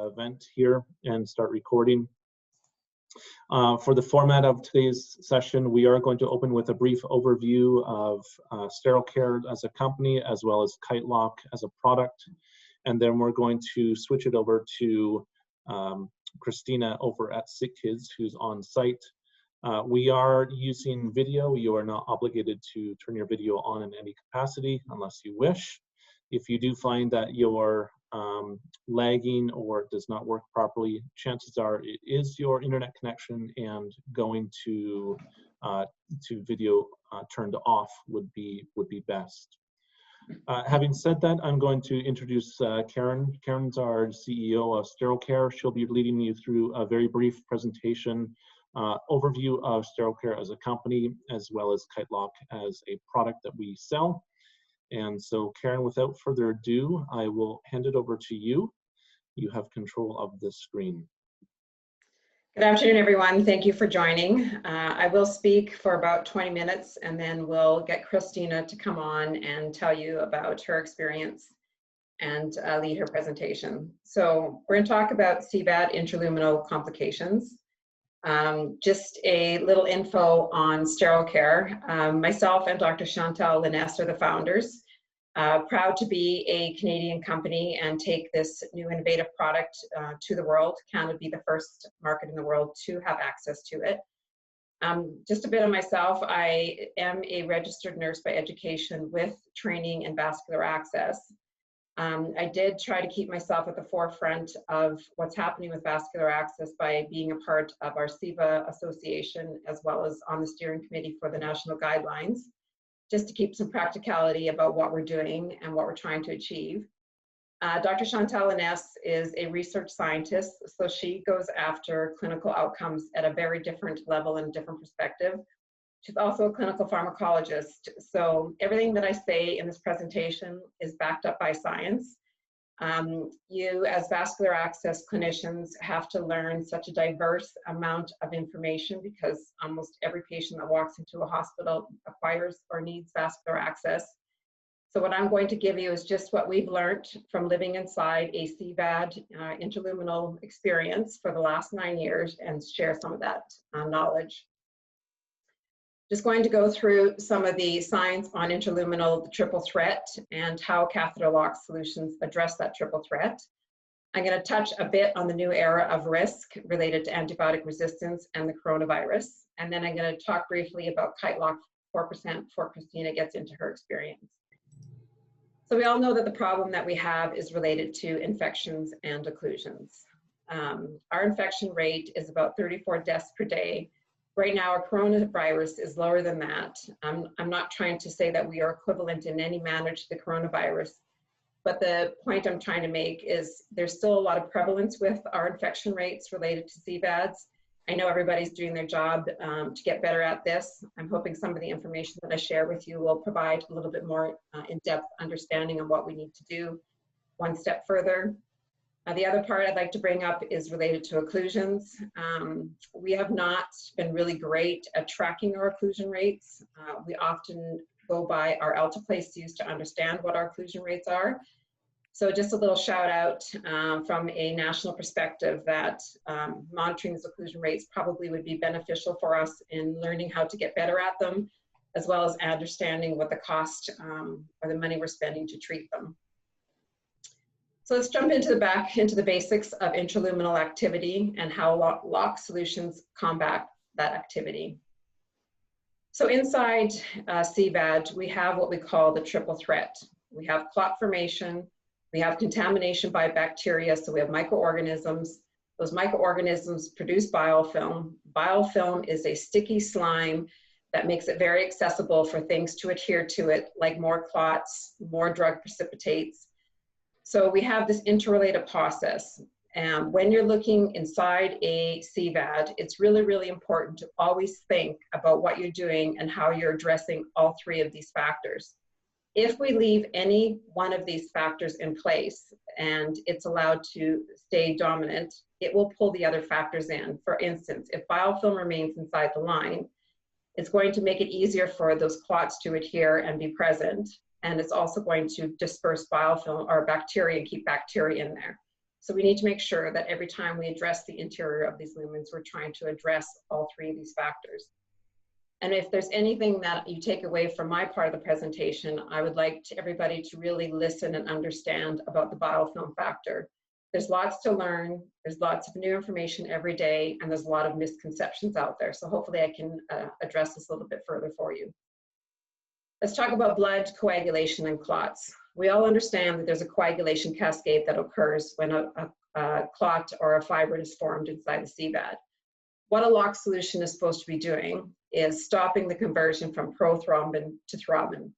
event here and start recording. For the format of today's session, we are going to open with a brief overview of Sterile Care as a company, as well as KiteLock as a product. And then we're going to switch it over to Christina over at Sick Kids, who's on site. We are using video. You are not obligated to turn your video on in any capacity unless you wish. If you do find that you're lagging or it does not work properly, chances are it is your internet connection, and going to video turned off would be best. Having said that, I'm going to introduce Karen. Karen's our CEO of Sterile Care. She'll be leading you through a very brief presentation overview of Sterile Care as a company, as well as KiteLock as a product that we sell. And so, Karen, without further ado, I will hand it over to you. You have control of the screen. Good afternoon, everyone. Thank you for joining. I will speak for about 20 minutes, and then we'll get Christina to come on and tell you about her experience and lead her presentation. So we're going to talk about CVAD intraluminal complications. Just a little info on Sterile Care. Myself and Dr. Chantal Linnes are the founders. Proud to be a Canadian company and take this new innovative product to the world. Canada will be the first market in the world to have access to it. Just a bit of myself. I am a registered nurse by education with training in vascular access. I did try to keep myself at the forefront of what's happening with vascular access by being a part of our CEVA association, as well as on the steering committee for the national guidelines, just to keep some practicality about what we're doing and what we're trying to achieve. Dr. Chantal Linnes is a research scientist, so she goes after clinical outcomes at a very different level and different perspective. She's also a clinical pharmacologist, so everything that I say in this presentation is backed up by science. You, as vascular access clinicians, have to learn such a diverse amount of information because almost every patient that walks into a hospital acquires or needs vascular access. So what I'm going to give you is just what we've learned from living inside a CVAD intraluminal experience for the last 9 years and share some of that knowledge. Just going to go through some of the science on intraluminal, the triple threat, and how catheter lock solutions address that triple threat. I'm going to touch a bit on the new era of risk related to antibiotic resistance and the coronavirus. And then I'm going to talk briefly about KiteLock 4% before Christina gets into her experience. So we all know that the problem that we have is related to infections and occlusions. Our infection rate is about 34 deaths per day. Right now, our coronavirus is lower than that. I'm not trying to say that we are equivalent in any manner to the coronavirus, but the point I'm trying to make is there's still a lot of prevalence with our infection rates related to CVADs. I know everybody's doing their job to get better at this. I'm hoping some of the information that I share with you will provide a little bit more in-depth understanding of what we need to do one step further. The other part I'd like to bring up is related to occlusions. We have not been really great at tracking our occlusion rates. We often go by our alteplase used to understand what our occlusion rates are. So just a little shout out from a national perspective that monitoring these occlusion rates probably would be beneficial for us in learning how to get better at them, as well as understanding what the cost or the money we're spending to treat them. So let's jump into the basics of intraluminal activity and how lock solutions combat that activity. So inside CVAD, we have what we call the triple threat. We have clot formation, we have contamination by bacteria, so we have microorganisms. Those microorganisms produce biofilm. Biofilm is a sticky slime that makes it very accessible for things to adhere to it, like more clots, more drug precipitates. So we have this interrelated process. And when you're looking inside a CVAD, it's really, really important to always think about what you're doing and how you're addressing all three of these factors. If we leave any one of these factors in place and it's allowed to stay dominant, it will pull the other factors in. For instance, if biofilm remains inside the line, it's going to make it easier for those clots to adhere and be present. And it's also going to disperse biofilm or bacteria and keep bacteria in there. So we need to make sure that every time we address the interior of these lumens, we're trying to address all three of these factors. And if there's anything that you take away from my part of the presentation, I would like everybody to really listen and understand about the biofilm factor. There's lots to learn, there's lots of new information every day, and there's a lot of misconceptions out there. So hopefully I can address this a little bit further for you. Let's talk about blood coagulation and clots. We all understand that there's a coagulation cascade that occurs when a clot or a fibrin is formed inside the CVAD. What a lock solution is supposed to be doing is stopping the conversion from prothrombin to thrombin.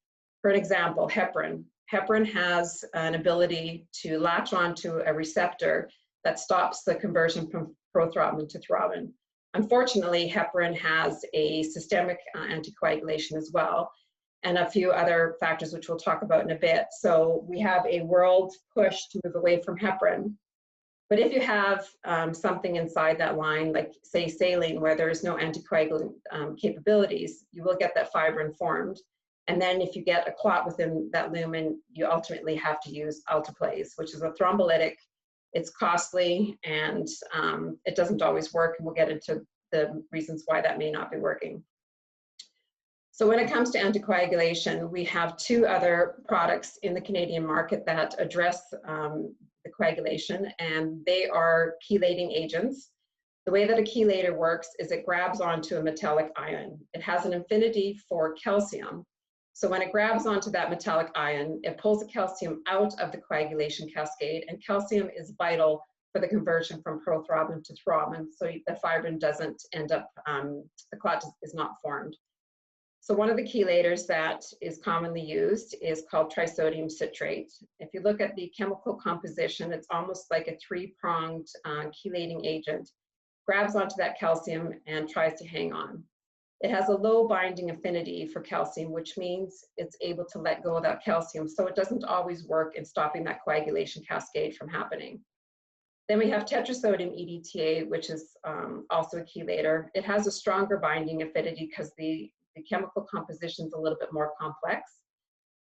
For an example, heparin. Heparin has an ability to latch onto a receptor that stops the conversion from prothrombin to thrombin. Unfortunately, heparin has a systemic anticoagulation as well, and a few other factors which we'll talk about in a bit. So we have a world push to move away from heparin. But if you have something inside that line, like say saline, where there is no anticoagulant capabilities, you will get that fibrin formed. And then if you get a clot within that lumen, you ultimately have to use alteplase, which is a thrombolytic. It's costly, and it doesn't always work, and we'll get into the reasons why that may not be working. So when it comes to anticoagulation, we have two other products in the Canadian market that address the coagulation, and they are chelating agents. The way that a chelator works is it grabs onto a metallic ion. It has an affinity for calcium. So when it grabs onto that metallic ion, it pulls the calcium out of the coagulation cascade, and calcium is vital for the conversion from prothrombin to thrombin, so the fibrin doesn't end up, the clot is not formed. So one of the chelators that is commonly used is called trisodium citrate. If you look at the chemical composition, it's almost like a three-pronged chelating agent. Grabs onto that calcium and tries to hang on. It has a low binding affinity for calcium, which means it's able to let go of that calcium, so it doesn't always work in stopping that coagulation cascade from happening. Then we have tetrasodium EDTA, which is also a chelator. It has a stronger binding affinity because the chemical composition is a little bit more complex.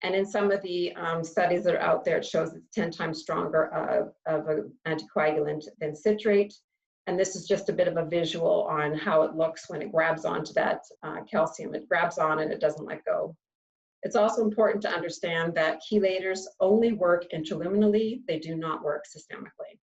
And in some of the studies that are out there, it shows it's 10 times stronger of an anticoagulant than citrate. And this is just a bit of a visual on how it looks when it grabs onto that calcium. It grabs on and it doesn't let go. It's also important to understand that chelators only work interluminally. They do not work systemically.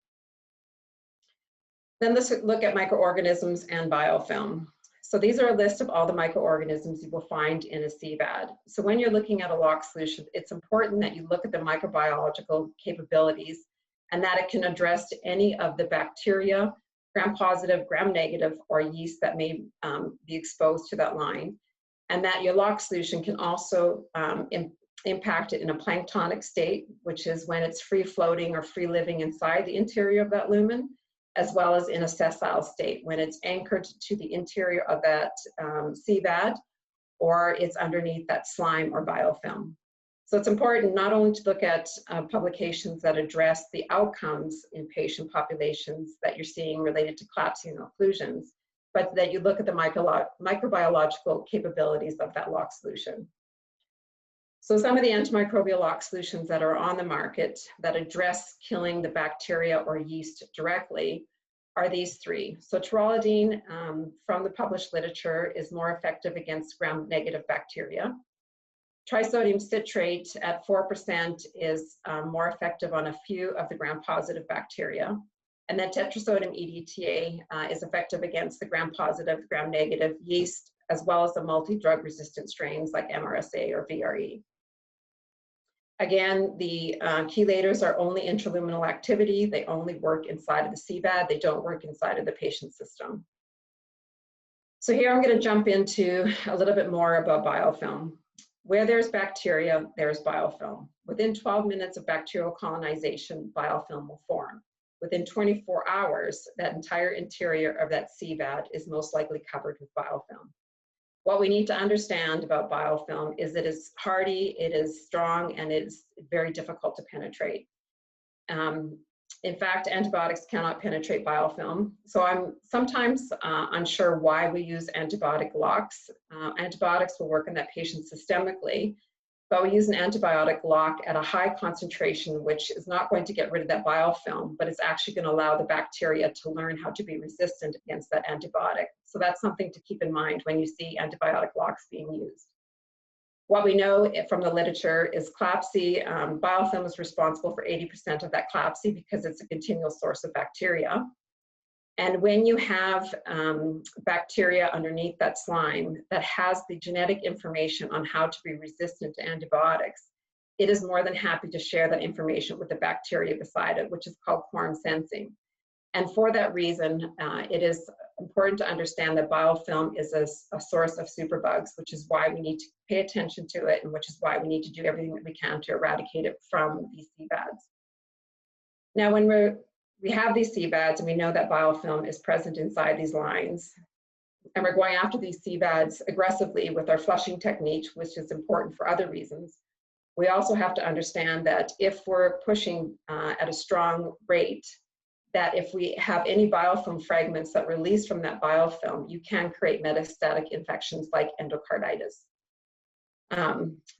Then let's look at microorganisms and biofilm. So these are a list of all the microorganisms you will find in a CVAD. So when you're looking at a lock solution, it's important that you look at the microbiological capabilities and that it can address any of the bacteria, gram-positive, gram-negative, or yeast that may be exposed to that line. And that your lock solution can also impact it in a planktonic state, which is when it's free-floating or free-living inside the interior of that lumen, as well as in a sessile state when it's anchored to the interior of that CVAD, or it's underneath that slime or biofilm. So it's important not only to look at publications that address the outcomes in patient populations that you're seeing related to collapsing occlusions, but that you look at the microbiological capabilities of that lock solution. So some of the antimicrobial lock solutions that are on the market that address killing the bacteria or yeast directly are these three. So terolidine from the published literature is more effective against gram-negative bacteria. Trisodium citrate at 4% is more effective on a few of the gram-positive bacteria. And then tetrasodium EDTA is effective against the gram-positive, gram-negative yeast, as well as the multi-drug resistant strains like MRSA or VRE. Again, the chelators are only intraluminal activity. They only work inside of the CVAD. They don't work inside of the patient system. So here I'm going to jump into a little bit more about biofilm. Where there's bacteria, there's biofilm. Within 12 minutes of bacterial colonization, biofilm will form. Within 24 hours, that entire interior of that CVAD is most likely covered with biofilm. What we need to understand about biofilm is it is hardy, it is strong, and it is very difficult to penetrate. In fact, antibiotics cannot penetrate biofilm. So I'm sometimes unsure why we use antibiotic locks. Antibiotics will work in that patient systemically, but we use an antibiotic lock at a high concentration, which is not going to get rid of that biofilm, but it's actually going to allow the bacteria to learn how to be resistant against that antibiotic. So that's something to keep in mind when you see antibiotic locks being used. What we know from the literature is CLABSI, biofilm is responsible for 80% of that CLABSI because it's a continual source of bacteria. And when you have bacteria underneath that slime that has the genetic information on how to be resistant to antibiotics, it is more than happy to share that information with the bacteria beside it, which is called quorum sensing. And for that reason, it is important to understand that biofilm is a source of superbugs, which is why we need to pay attention to it, and which is why we need to do everything that we can to eradicate it from these CVADs. Now, when we have these CVADs and we know that biofilm is present inside these lines, and we're going after these CVADs aggressively with our flushing technique, which is important for other reasons, we also have to understand that if we're pushing at a strong rate, that if we have any biofilm fragments that release from that biofilm, you can create metastatic infections like endocarditis.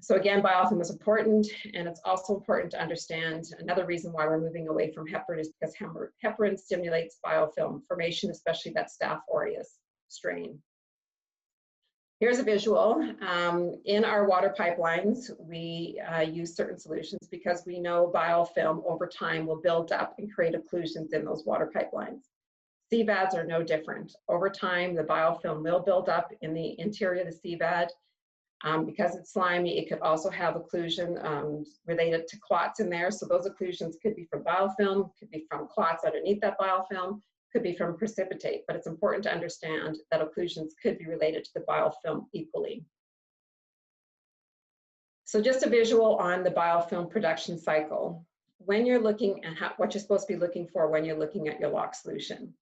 So again, biofilm is important, and it's also important to understand another reason why we're moving away from heparin is because heparin stimulates biofilm formation, especially that Staph aureus strain. Here's a visual. In our water pipelines, we use certain solutions because we know biofilm over time will build up and create occlusions in those water pipelines. CVADs are no different. Over time, the biofilm will build up in the interior of the CVAD. Because it's slimy, it could also have occlusion related to clots in there. So those occlusions could be from biofilm, could be from clots underneath that biofilm, could be from precipitate, but it's important to understand that occlusions could be related to the biofilm equally. So just a visual on the biofilm production cycle. When you're looking at what you're supposed to be looking for when you're looking at your lock solution.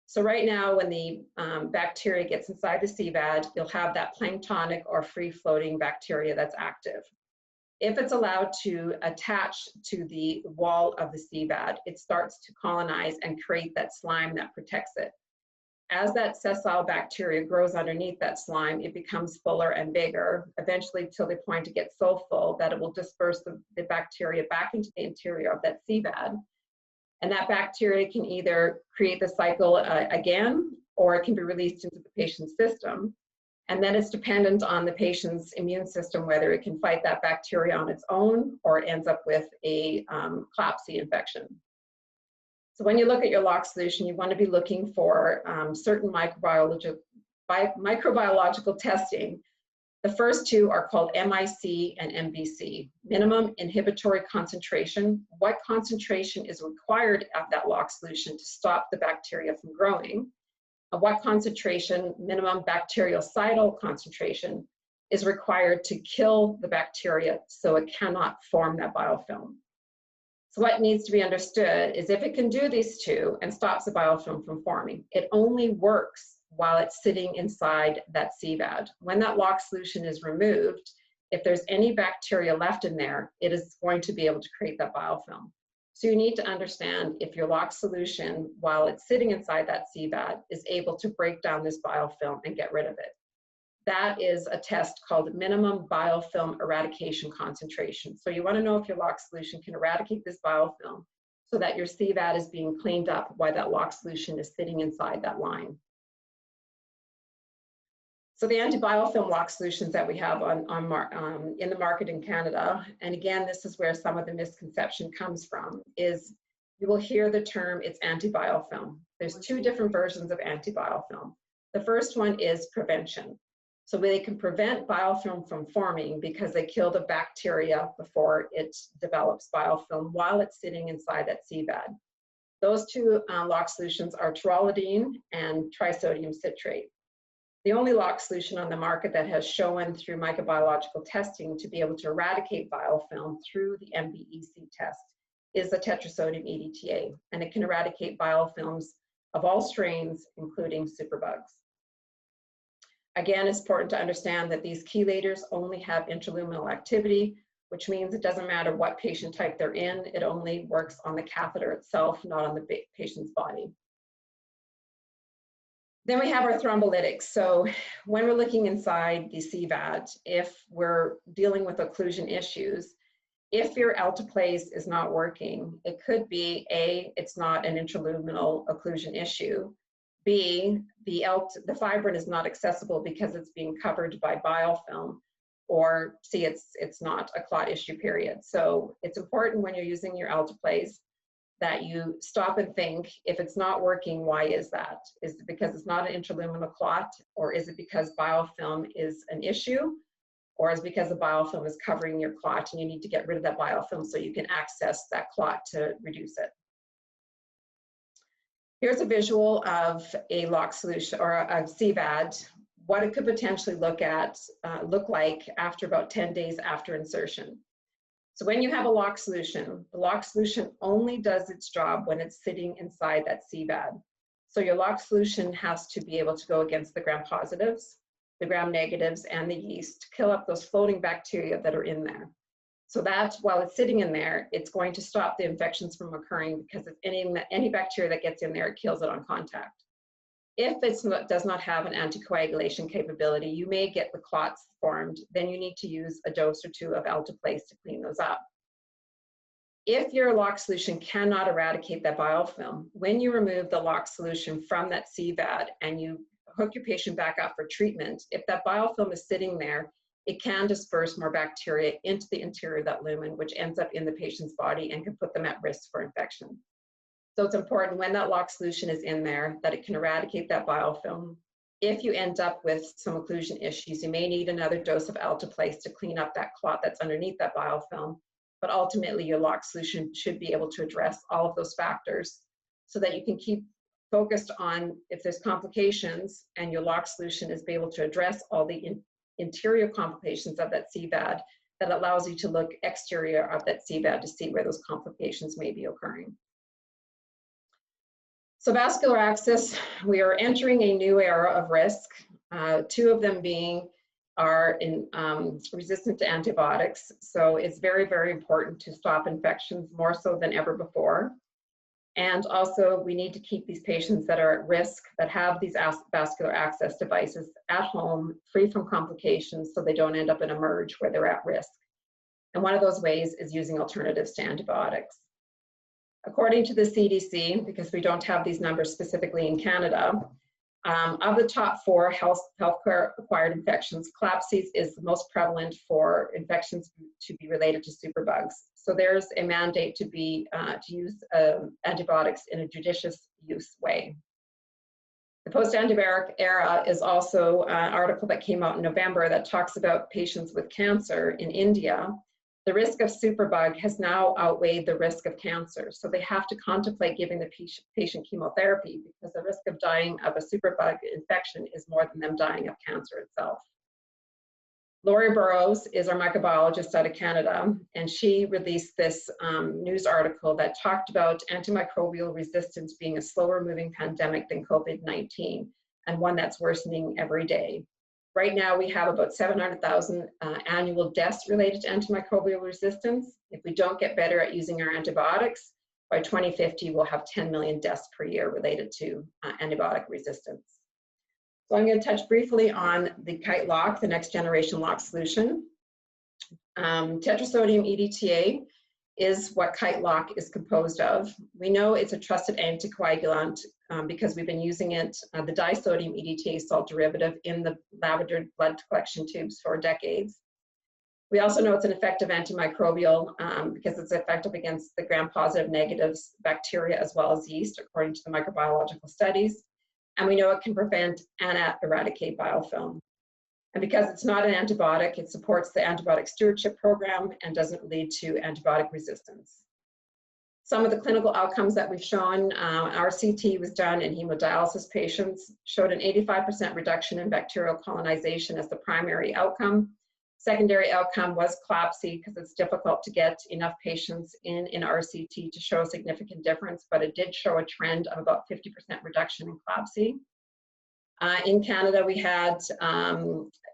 So right now, when the bacteria gets inside the CVAD, you'll have that planktonic or free-floating bacteria that's active. If it's allowed to attach to the wall of the CVAD, it starts to colonize and create that slime that protects it. As that sessile bacteria grows underneath that slime, it becomes fuller and bigger, eventually till the point it gets so full that it will disperse the bacteria back into the interior of that CVAD. And that bacteria can either create the cycle again, or it can be released into the patient's system. And then it's dependent on the patient's immune system, whether it can fight that bacteria on its own or it ends up with a CLABSI infection. So when you look at your lock solution, you want to be looking for certain microbiological testing. The first two are called MIC and MBC, minimum inhibitory concentration. What concentration is required of that lock solution to stop the bacteria from growing? What concentration, minimum bactericidal concentration, is required to kill the bacteria so it cannot form that biofilm. So what needs to be understood is if it can do these two and stops the biofilm from forming, it only works while it's sitting inside that CVAD. When that lock solution is removed, if there's any bacteria left in there, it is going to be able to create that biofilm. So you need to understand if your lock solution, while it's sitting inside that CVAD, is able to break down this biofilm and get rid of it. That is a test called minimum biofilm eradication concentration. So you want to know if your lock solution can eradicate this biofilm so that your CVAD is being cleaned up while that lock solution is sitting inside that line. So the anti-biofilm lock solutions that we have in the market in Canada, and again, this is where some of the misconception comes from, is you will hear the term, it's anti-biofilm. There's two different versions of anti-biofilm. The first one is prevention. So they can prevent biofilm from forming because they kill the bacteria before it develops biofilm while it's sitting inside that CVAD. Those two lock solutions are terolidine and trisodium citrate. The only lock solution on the market that has shown through microbiological testing to be able to eradicate biofilm through the MBEC test is the tetrasodium EDTA, and it can eradicate biofilms of all strains, including superbugs. Again, it's important to understand that these chelators only have intraluminal activity, which means it doesn't matter what patient type they're in, it only works on the catheter itself, not on the patient's body. Then we have our thrombolytics. So when we're looking inside the CVAD, if we're dealing with occlusion issues, if your alteplase is not working, it could be A, it's not an intraluminal occlusion issue. B, the fibrin is not accessible because it's being covered by biofilm. Or C, it's not a clot issue, period. So it's important when you're using your alteplase that you stop and think, if it's not working, why is that? Is it because it's not an intraluminal clot, or is it because biofilm is an issue, or is it because the biofilm is covering your clot and you need to get rid of that biofilm so you can access that clot to reduce it? Here's a visual of a lock solution or a CVAD, what it could potentially look like after about 10 days after insertion. So when you have a lock solution, the lock solution only does its job when it's sitting inside that CVAD. So your lock solution has to be able to go against the gram-positives, the gram-negatives, and the yeast to kill up those floating bacteria that are in there. So that while it's sitting in there, it's going to stop the infections from occurring, because if any bacteria that gets in there, it kills it on contact. If it does not have an anticoagulation capability, you may get the clots formed. Then you need to use a dose or two of alteplase to clean those up. If your lock solution cannot eradicate that biofilm, when you remove the lock solution from that CVAD and you hook your patient back up for treatment, if that biofilm is sitting there, it can disperse more bacteria into the interior of that lumen, which ends up in the patient's body and can put them at risk for infection. So it's important when that lock solution is in there that it can eradicate that biofilm. If you end up with some occlusion issues, you may need another dose of alteplase to clean up that clot that's underneath that biofilm. But ultimately, your lock solution should be able to address all of those factors so that you can keep focused on if there's complications, and your lock solution is able to address all the interior complications of that CVAD, that allows you to look exterior of that CVAD to see where those complications may be occurring. So vascular access, we are entering a new era of risk, two of them being are resistant to antibiotics. So it's very, very important to stop infections more so than ever before. And also we need to keep these patients that are at risk, that have these vascular access devices at home, free from complications, so they don't end up in a merge where they're at risk. And one of those ways is using alternatives to antibiotics. According to the CDC, because we don't have these numbers specifically in Canada, of the top 4 healthcare-acquired infections, CLABSI is the most prevalent for infections to be related to superbugs. So there's a mandate to use antibiotics in a judicious use way. The post-antibiotic era is also an article that came out in November that talks about patients with cancer in India. The risk of superbug has now outweighed the risk of cancer. So they have to contemplate giving the patient chemotherapy because the risk of dying of a superbug infection is more than them dying of cancer itself. Laurie Burrows is our microbiologist out of Canada, and she released this news article that talked about antimicrobial resistance being a slower moving pandemic than COVID-19, and one that's worsening every day. Right now, we have about 700,000 annual deaths related to antimicrobial resistance. If we don't get better at using our antibiotics, by 2050, we'll have 10 million deaths per year related to antibiotic resistance. So I'm going to touch briefly on the Kite lock, the next generation lock solution. Tetrasodium EDTA is what Kite lock is composed of. We know it's a trusted anticoagulant because we've been using it, the disodium EDTA salt derivative, in the lavender blood collection tubes for decades. We also know it's an effective antimicrobial because it's effective against the gram-positive negatives bacteria as well as yeast, according to the microbiological studies. And we know it can prevent and eradicate biofilm. And because it's not an antibiotic, it supports the antibiotic stewardship program and doesn't lead to antibiotic resistance. Some of the clinical outcomes that we've shown, RCT was done in hemodialysis patients, showed an 85% reduction in bacterial colonization as the primary outcome. Secondary outcome was CLABSI, because it's difficult to get enough patients in RCT to show a significant difference, but it did show a trend of about 50% reduction in CLABSI. In Canada, we had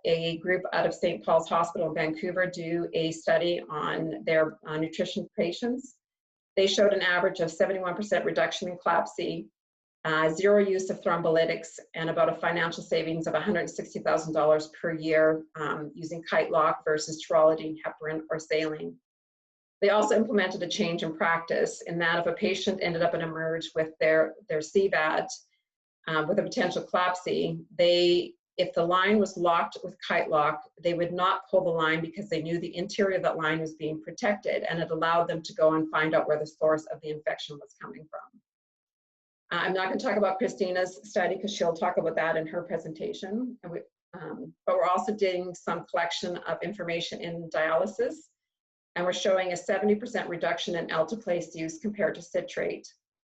a group out of St. Paul's Hospital in Vancouver do a study on their nutrition patients. They showed an average of 71% reduction in CLABSI, 0 use of thrombolytics, and about a financial savings of $160,000 per year using kite lock versus taurolidine, heparin, or saline. They also implemented a change in practice in that if a patient ended up in emerge with their CVAD with a potential collapse, if the line was locked with kite lock, they would not pull the line because they knew the interior of that line was being protected, and it allowed them to go and find out where the source of the infection was coming from. I'm not going to talk about Christina's study because she'll talk about that in her presentation. But we're also doing some collection of information in dialysis, and we're showing a 70% reduction in alteplase use compared to citrate.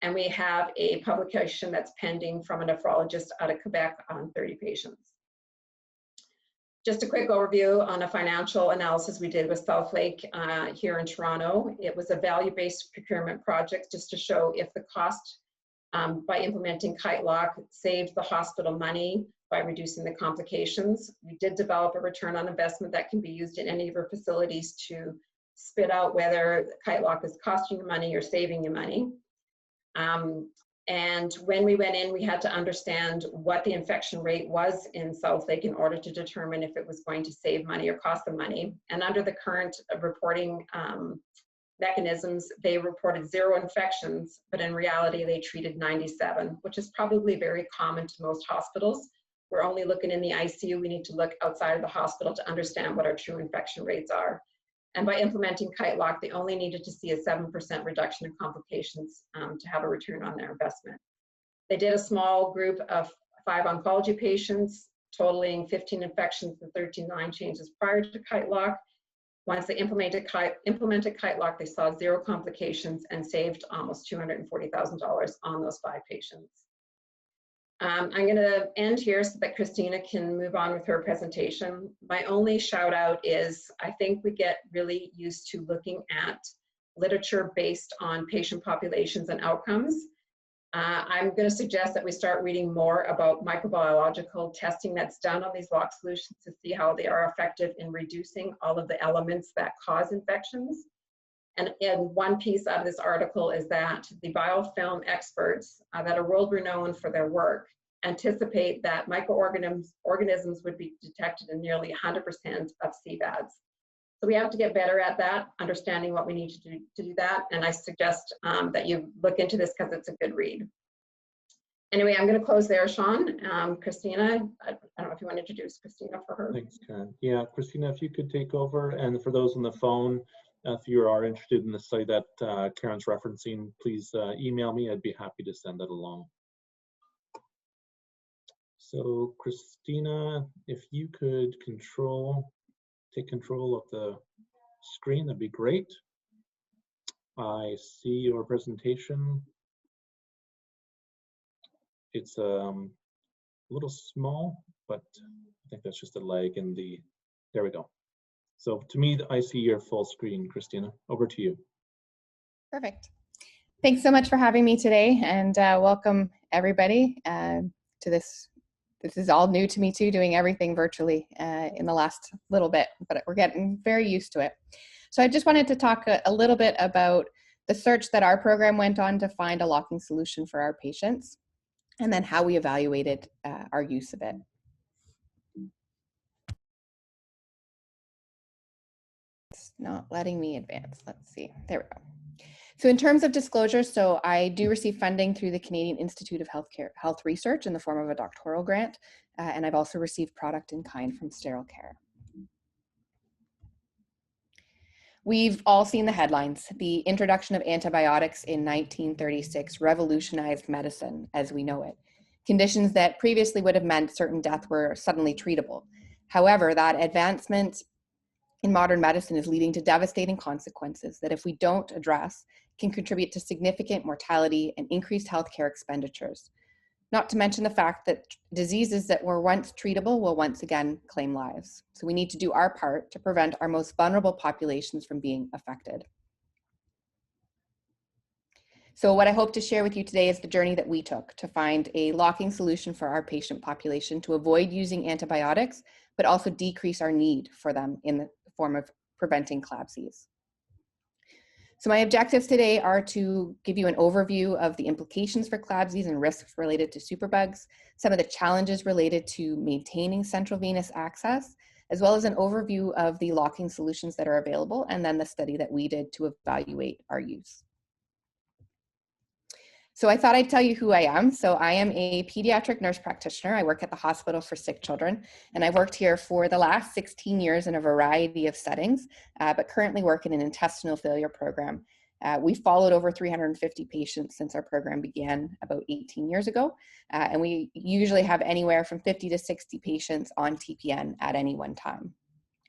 And we have a publication that's pending from a nephrologist out of Quebec on 30 patients. Just a quick overview on a financial analysis we did with Southlake here in Toronto. It was a value-based procurement project just to show if the cost by implementing kite lock saved the hospital money by reducing the complications. We did develop a return on investment that can be used in any of our facilities to spit out whether kite lock is costing you money or saving you money. And when we went in, we had to understand what the infection rate was in Southlake in order to determine if it was going to save money or cost them money. And under the current reporting mechanisms, they reported 0 infections, but in reality, they treated 97, which is probably very common to most hospitals. We're only looking in the ICU. We need to look outside of the hospital to understand what our true infection rates are. And by implementing kite lock, they only needed to see a 7% reduction in complications to have a return on their investment. They did a small group of 5 oncology patients, totaling 15 infections and 13 line changes prior to kite lock. Once they implemented kite lock, they saw 0 complications and saved almost $240,000 on those 5 patients. I'm going to end here so that Christina can move on with her presentation. My only shout out is I think we get really used to looking at literature based on patient populations and outcomes. I'm going to suggest that we start reading more about microbiological testing that's done on these lock solutions to see how they are effective in reducing all of the elements that cause infections. And one piece out of this article is that the biofilm experts that are world renowned for their work anticipate that microorganisms would be detected in nearly 100% of CVADs. So we have to get better at that, understanding what we need to do that. And I suggest that you look into this because it's a good read. Anyway, I'm going to close there, Sean. Christina, I don't know if you want to introduce Christina for her. Thanks, Karen. Yeah, Christina, if you could take over. And for those on the phone, if you are interested in the study that Karen's referencing, please email me. I'd be happy to send that along. So Christina, if you could take control of the screen, that'd be great. I see your presentation. It's a little small, but I think that's just a lag in there we go. So to me, I see your full screen, Christina. Over to you. Perfect. Thanks so much for having me today, and welcome everybody to this. This is all new to me too, doing everything virtually in the last little bit, but we're getting very used to it. So I just wanted to talk a little bit about the search that our program went on to find a locking solution for our patients, and then how we evaluated our use of it. It's not letting me advance. Let's see. There we go. So in terms of disclosure, so I do receive funding through the Canadian Institute of Health Research in the form of a doctoral grant, and I've also received product in kind from Sterile Care. We've all seen the headlines. The introduction of antibiotics in 1936 revolutionized medicine as we know it. Conditions that previously would have meant certain death were suddenly treatable. However, that advancement in modern medicine is leading to devastating consequences that, if we don't address, can contribute to significant mortality and increased healthcare expenditures. Not to mention the fact that diseases that were once treatable will once again claim lives. So we need to do our part to prevent our most vulnerable populations from being affected. So what I hope to share with you today is the journey that we took to find a locking solution for our patient population to avoid using antibiotics, but also decrease our need for them in the form of preventing collapses. So my objectives today are to give you an overview of the implications for CLABSIs and risks related to superbugs, some of the challenges related to maintaining central venous access, as well as an overview of the locking solutions that are available, and then the study that we did to evaluate our use. So I thought I'd tell you who I am. So I am a pediatric nurse practitioner. I work at the Hospital for Sick Children, and I've worked here for the last 16 years in a variety of settings, but currently work in an intestinal failure program. We followed over 350 patients since our program began about 18 years ago, and we usually have anywhere from 50 to 60 patients on TPN at any one time.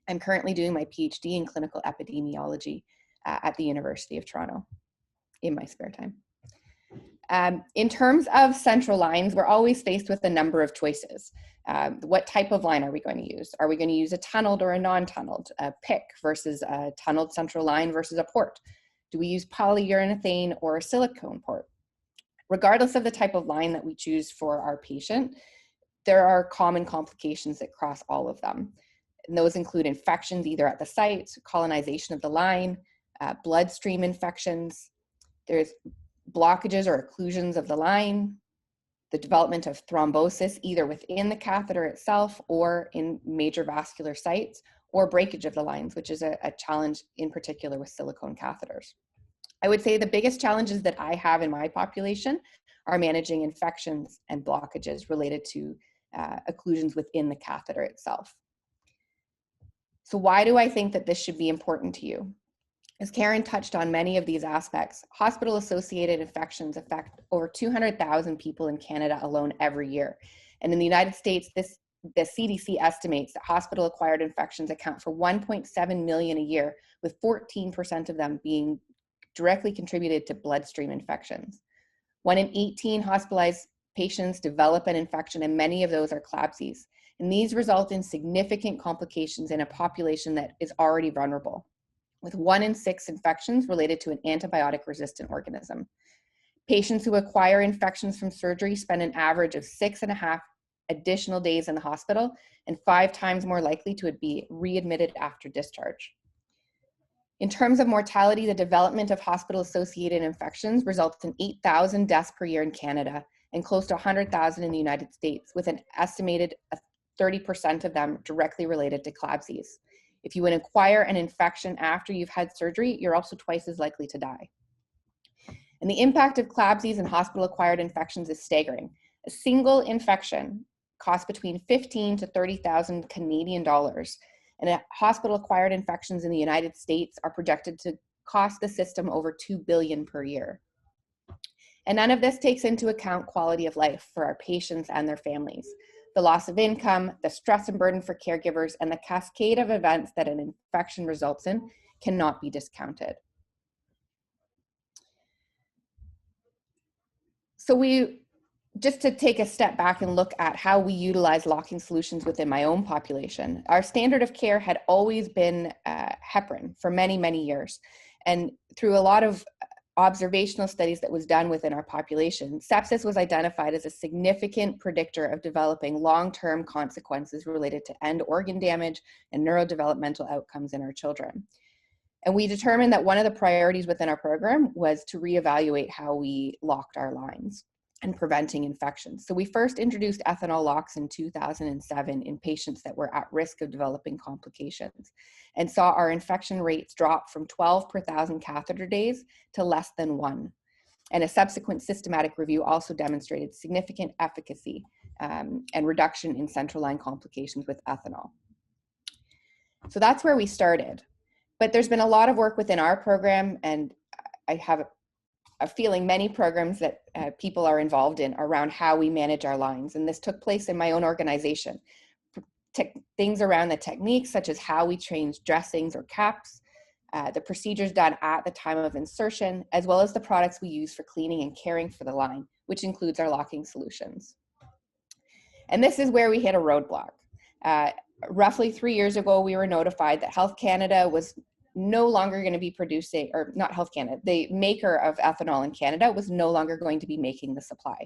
I'm currently doing my PhD in clinical epidemiology at the University of Toronto in my spare time. In terms of central lines, we're always faced with a number of choices. What type of line are we going to use? Are we going to use a tunneled or a non-tunneled? A PICC versus a tunneled central line versus a port? Do we use polyurethane or a silicone port? Regardless of the type of line that we choose for our patient, there are common complications that cross all of them. And those include infections either at the site, colonization of the line, bloodstream infections. There's blockages or occlusions of the line, the development of thrombosis either within the catheter itself or in major vascular sites, or breakage of the lines, which is a challenge in particular with silicone catheters. I would say the biggest challenges that I have in my population are managing infections and blockages related to occlusions within the catheter itself. So why do I think that this should be important to you? As Karen touched on many of these aspects, hospital-associated infections affect over 200,000 people in Canada alone every year. And in the United States, the CDC estimates that hospital-acquired infections account for 1.7 million a year, with 14% of them being directly contributed to bloodstream infections. 1 in 18 hospitalized patients develop an infection, and many of those are CLABSIs. And these result in significant complications in a population that is already vulnerable, with 1 in 6 infections related to an antibiotic-resistant organism. Patients who acquire infections from surgery spend an average of 6.5 additional days in the hospital and 5 times more likely to be readmitted after discharge. In terms of mortality, the development of hospital-associated infections results in 8,000 deaths per year in Canada and close to 100,000 in the United States, with an estimated 30% of them directly related to CLABSIs. If you would acquire an infection after you've had surgery, you're also twice as likely to die. And the impact of CLABSIs and hospital-acquired infections is staggering. A single infection costs between 15 to 30,000 Canadian dollars, and hospital-acquired infections in the United States are projected to cost the system over $2 billion per year. And none of this takes into account quality of life for our patients and their families. The loss of income, the stress and burden for caregivers, and the cascade of events that an infection results in cannot be discounted. So just to take a step back and look at how we utilize locking solutions within my own population, our standard of care had always been heparin for many, many years. And through a lot of observational studies that was done within our population, sepsis was identified as a significant predictor of developing long-term consequences related to end organ damage and neurodevelopmental outcomes in our children. And we determined that one of the priorities within our program was to reevaluate how we locked our lines and preventing infections. So we first introduced ethanol locks in 2007 in patients that were at risk of developing complications, and saw our infection rates drop from 12 per 1,000 catheter days to less than 1. And a subsequent systematic review also demonstrated significant efficacy and reduction in central line complications with ethanol. So that's where we started. But there's been a lot of work within our program, and I have a feeling many programs that people are involved in around how we manage our lines. And this took place in my own organization. Things around the techniques, such as how we change dressings or caps, the procedures done at the time of insertion, as well as the products we use for cleaning and caring for the line, which includes our locking solutions. And this is where we hit a roadblock. Roughly 3 years ago, we were notified that Health Canada was no longer going to be producing, or not Health Canada, the maker of ethanol in Canada was no longer going to be making the supply.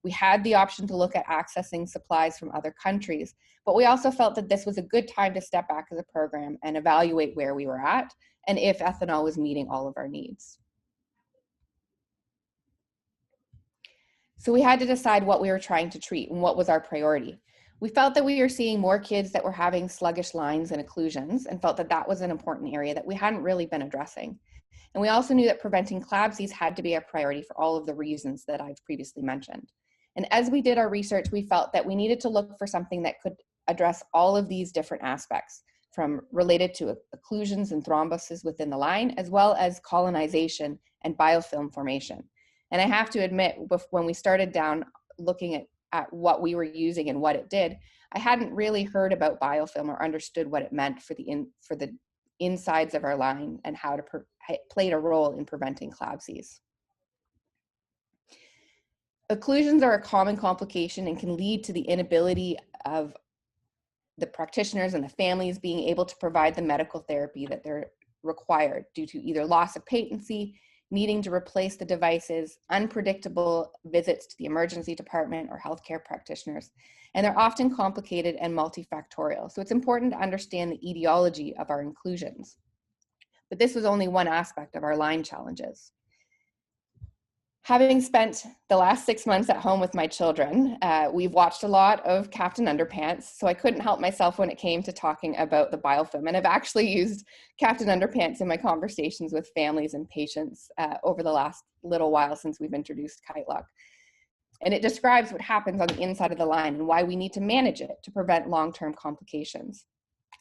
We had the option to look at accessing supplies from other countries, but we also felt that this was a good time to step back as a program and evaluate where we were at and if ethanol was meeting all of our needs. So we had to decide what we were trying to treat and what was our priority. We felt that we were seeing more kids that were having sluggish lines and occlusions and felt that that was an important area that we hadn't really been addressing. And we also knew that preventing CLABSIs had to be a priority for all of the reasons that I've previously mentioned. And as we did our research, we felt that we needed to look for something that could address all of these different aspects, from related to occlusions and thrombosis within the line, as well as colonization and biofilm formation. And I have to admit, when we started down looking at what we were using and what it did, I hadn't really heard about biofilm or understood what it meant for the insides of our line and how it played a role in preventing CLABSIs. Occlusions are a common complication and can lead to the inability of the practitioners and the families being able to provide the medical therapy that they're required due to either loss of patency, needing to replace the devices, unpredictable visits to the emergency department or healthcare practitioners, and they're often complicated and multifactorial. So it's important to understand the etiology of our inclusions. But this was only one aspect of our line challenges. Having spent the last 6 months at home with my children, we've watched a lot of Captain Underpants, so I couldn't help myself when it came to talking about the biofilm. And I've actually used Captain Underpants in my conversations with families and patients over the last little while since we've introduced Kite Lock. And it describes what happens on the inside of the line and why we need to manage it to prevent long-term complications.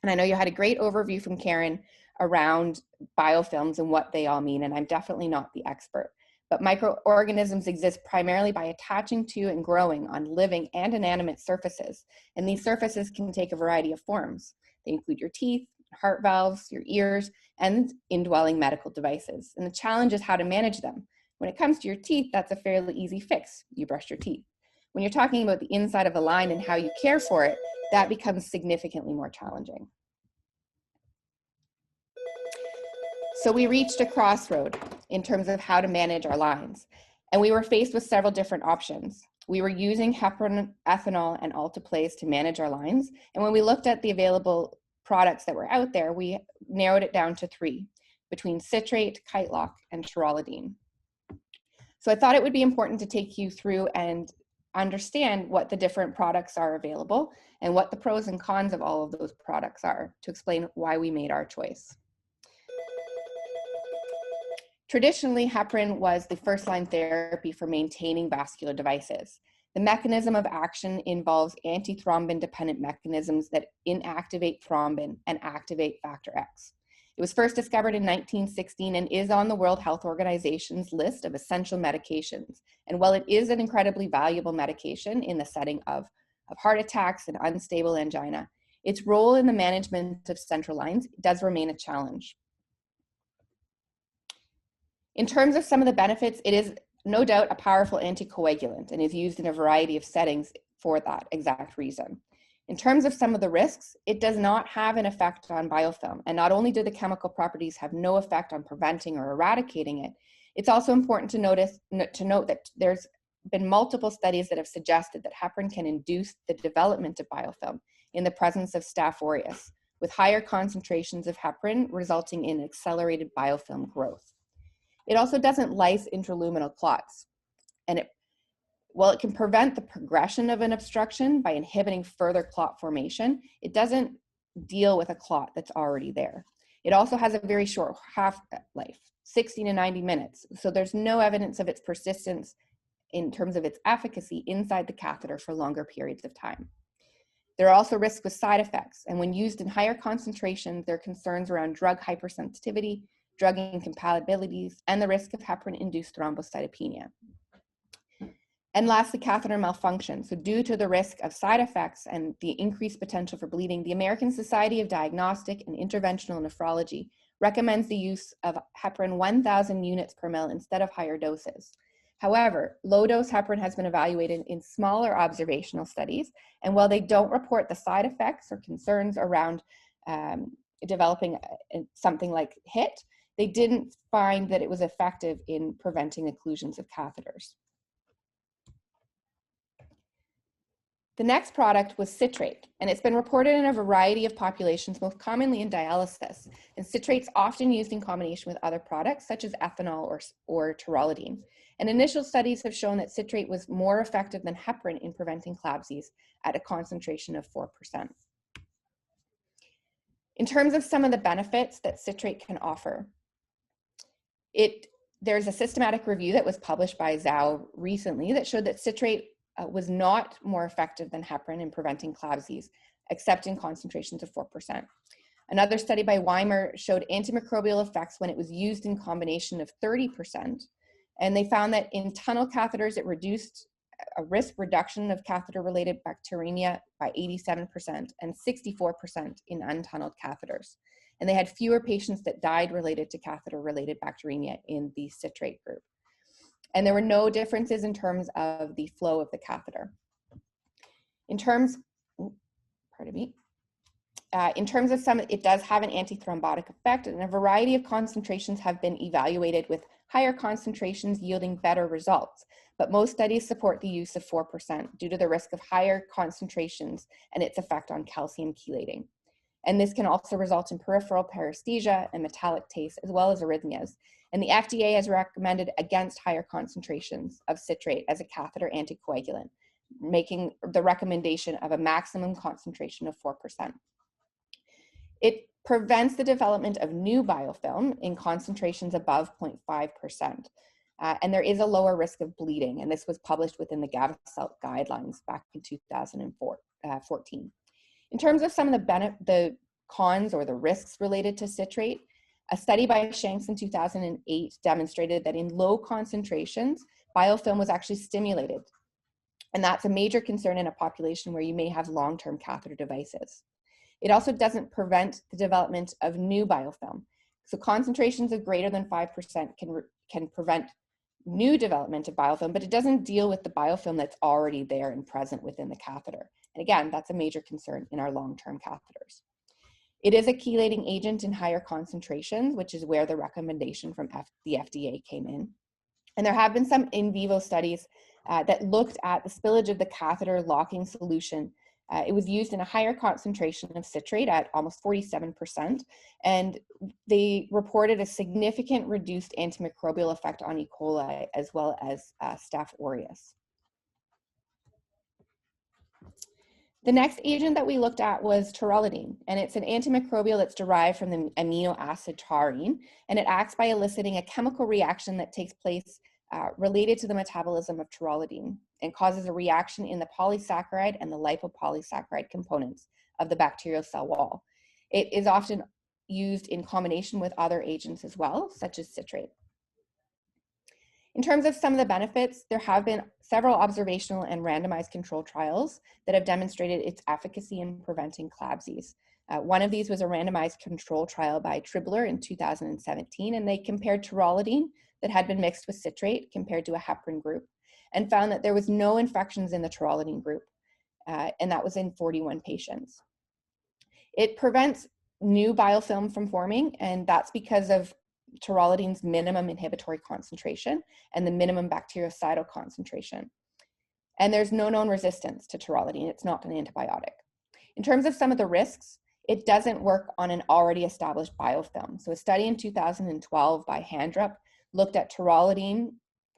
And I know you had a great overview from Karen around biofilms and what they all mean, and I'm definitely not the expert. But microorganisms exist primarily by attaching to and growing on living and inanimate surfaces. And these surfaces can take a variety of forms. They include your teeth, heart valves, your ears, and indwelling medical devices. And the challenge is how to manage them. When it comes to your teeth, that's a fairly easy fix. You brush your teeth. When you're talking about the inside of a line and how you care for it, that becomes significantly more challenging. So we reached a crossroad in terms of how to manage our lines. And we were faced with several different options. We were using heparin, ethanol, and alteplase to manage our lines. And when we looked at the available products that were out there, we narrowed it down to 3, between citrate, Kite Lock, and Chirolidine. So I thought it would be important to take you through and understand what the different products are available and what the pros and cons of all of those products are to explain why we made our choice. Traditionally, heparin was the first-line therapy for maintaining vascular devices. The mechanism of action involves antithrombin-dependent mechanisms that inactivate thrombin and activate factor X. It was first discovered in 1916 and is on the World Health Organization's list of essential medications. And while it is an incredibly valuable medication in the setting of heart attacks and unstable angina, its role in the management of central lines does remain a challenge. In terms of some of the benefits, it is no doubt a powerful anticoagulant and is used in a variety of settings for that exact reason. In terms of some of the risks, it does not have an effect on biofilm. And not only do the chemical properties have no effect on preventing or eradicating it, it's also important to note that there's been multiple studies that have suggested that heparin can induce the development of biofilm in the presence of Staph aureus, with higher concentrations of heparin resulting in accelerated biofilm growth. It also doesn't lyse intraluminal clots, and while it can prevent the progression of an obstruction by inhibiting further clot formation, it doesn't deal with a clot that's already there. It also has a very short half-life, 60 to 90 minutes, so there's no evidence of its persistence in terms of its efficacy inside the catheter for longer periods of time. There are also risks with side effects, and when used in higher concentrations, there are concerns around drug hypersensitivity, drug incompatibilities, and the risk of heparin-induced thrombocytopenia. And lastly, catheter malfunction. So due to the risk of side effects and the increased potential for bleeding, the American Society of Diagnostic and Interventional Nephrology recommends the use of heparin 1,000 units per ml instead of higher doses. However, low-dose heparin has been evaluated in smaller observational studies, and while they don't report the side effects or concerns around developing something like HIT, they didn't find that it was effective in preventing occlusions of catheters. The next product was citrate, and it's been reported in a variety of populations, most commonly in dialysis. And citrate's often used in combination with other products such as ethanol or taurolidine. And initial studies have shown that citrate was more effective than heparin in preventing CLABSIs at a concentration of 4%. In terms of some of the benefits that citrate can offer, there's a systematic review that was published by Zhao recently that showed that citrate was not more effective than heparin in preventing CLABSIs, except in concentrations of 4%. Another study by Weimer showed antimicrobial effects when it was used in combination of 30%. And they found that in tunnel catheters, it reduced a risk reduction of catheter-related bacteremia by 87% and 64% in untunneled catheters. And they had fewer patients that died related to catheter-related bacteremia in the citrate group. And there were no differences in terms of the flow of the catheter. In terms of some, it does have an antithrombotic effect, and a variety of concentrations have been evaluated with higher concentrations yielding better results. But most studies support the use of 4% due to the risk of higher concentrations and its effect on calcium chelating. And this can also result in peripheral paresthesia and metallic taste, as well as arrhythmias. And the FDA has recommended against higher concentrations of citrate as a catheter anticoagulant, making the recommendation of a maximum concentration of 4%. It prevents the development of new biofilm in concentrations above 0.5%. And there is a lower risk of bleeding, and this was published within the Gavasalt guidelines back in 2014. In terms of some of the cons or the risks related to citrate, a study by Shanks in 2008 demonstrated that in low concentrations, biofilm was actually stimulated. And that's a major concern in a population where you may have long-term catheter devices. It also doesn't prevent the development of new biofilm. So concentrations of greater than 5% can prevent new development of biofilm, but it doesn't deal with the biofilm that's already there and present within the catheter. And again, that's a major concern in our long-term catheters. It is a chelating agent in higher concentrations, which is where the recommendation from the FDA came in. And there have been some in vivo studies that looked at the spillage of the catheter locking solution. It was used in a higher concentration of citrate at almost 47%, and they reported a significant reduced antimicrobial effect on E. coli as well as Staph aureus. The next agent that we looked at was taurolidine, and it's an antimicrobial that's derived from the amino acid taurine, and it acts by eliciting a chemical reaction that takes place related to the metabolism of taurolidine and causes a reaction in the polysaccharide and the lipopolysaccharide components of the bacterial cell wall. It is often used in combination with other agents as well, such as citrate. In terms of some of the benefits, there have been several observational and randomized control trials that have demonstrated its efficacy in preventing CLABSIs. One of these was a randomized control trial by Tribler in 2017, and they compared taurolidine that had been mixed with citrate compared to a heparin group and found that there was no infections in the taurolidine group, and that was in 41 patients. It prevents new biofilm from forming, and that's because of taurolidine's minimum inhibitory concentration and the minimum bactericidal concentration. And there's no known resistance to taurolidine. It's not an antibiotic. In terms of some of the risks, it doesn't work on an already established biofilm. So a study in 2012 by Handrup looked at taurolidine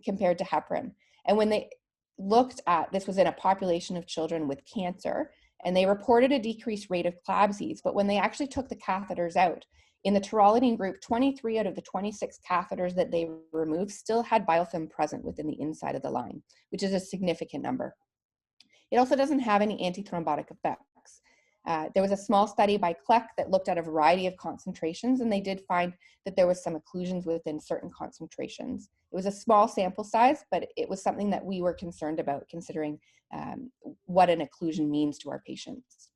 compared to heparin. And when they looked at, this was in a population of children with cancer, and they reported a decreased rate of CLABSIs, but when they actually took the catheters out, in the taurolidine group, 23 out of the 26 catheters that they removed still had biofilm present within the inside of the line, which is a significant number. It also doesn't have any antithrombotic effects. There was a small study by Kleck that looked at a variety of concentrations, and they did find that there was some occlusions within certain concentrations. It was a small sample size, but it was something that we were concerned about, considering what an occlusion means to our patients.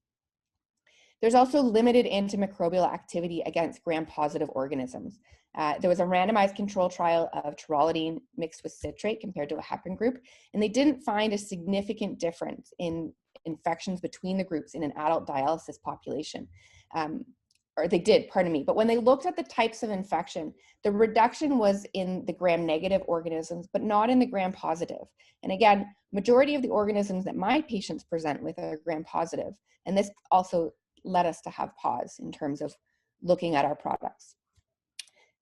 There's also limited antimicrobial activity against gram-positive organisms. There was a randomized control trial of taurolidine mixed with citrate compared to a heparin group, and they didn't find a significant difference in infections between the groups in an adult dialysis population. or they did, pardon me, but when they looked at the types of infection, the reduction was in the gram-negative organisms, but not in the gram-positive. And again, majority of the organisms that my patients present with are gram-positive, and this also led us to have pause in terms of looking at our products.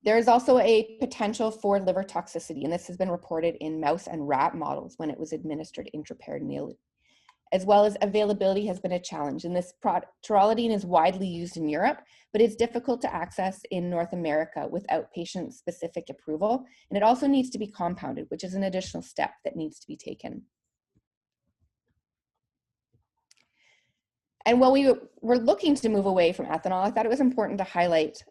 There is also a potential for liver toxicity, and this has been reported in mouse and rat models when it was administered intraperitoneally. As well as availability has been a challenge, and this taurolidine is widely used in Europe, but it's difficult to access in North America without patient-specific approval, and it also needs to be compounded, which is an additional step that needs to be taken. And while we were looking to move away from ethanol, I thought it was important to highlight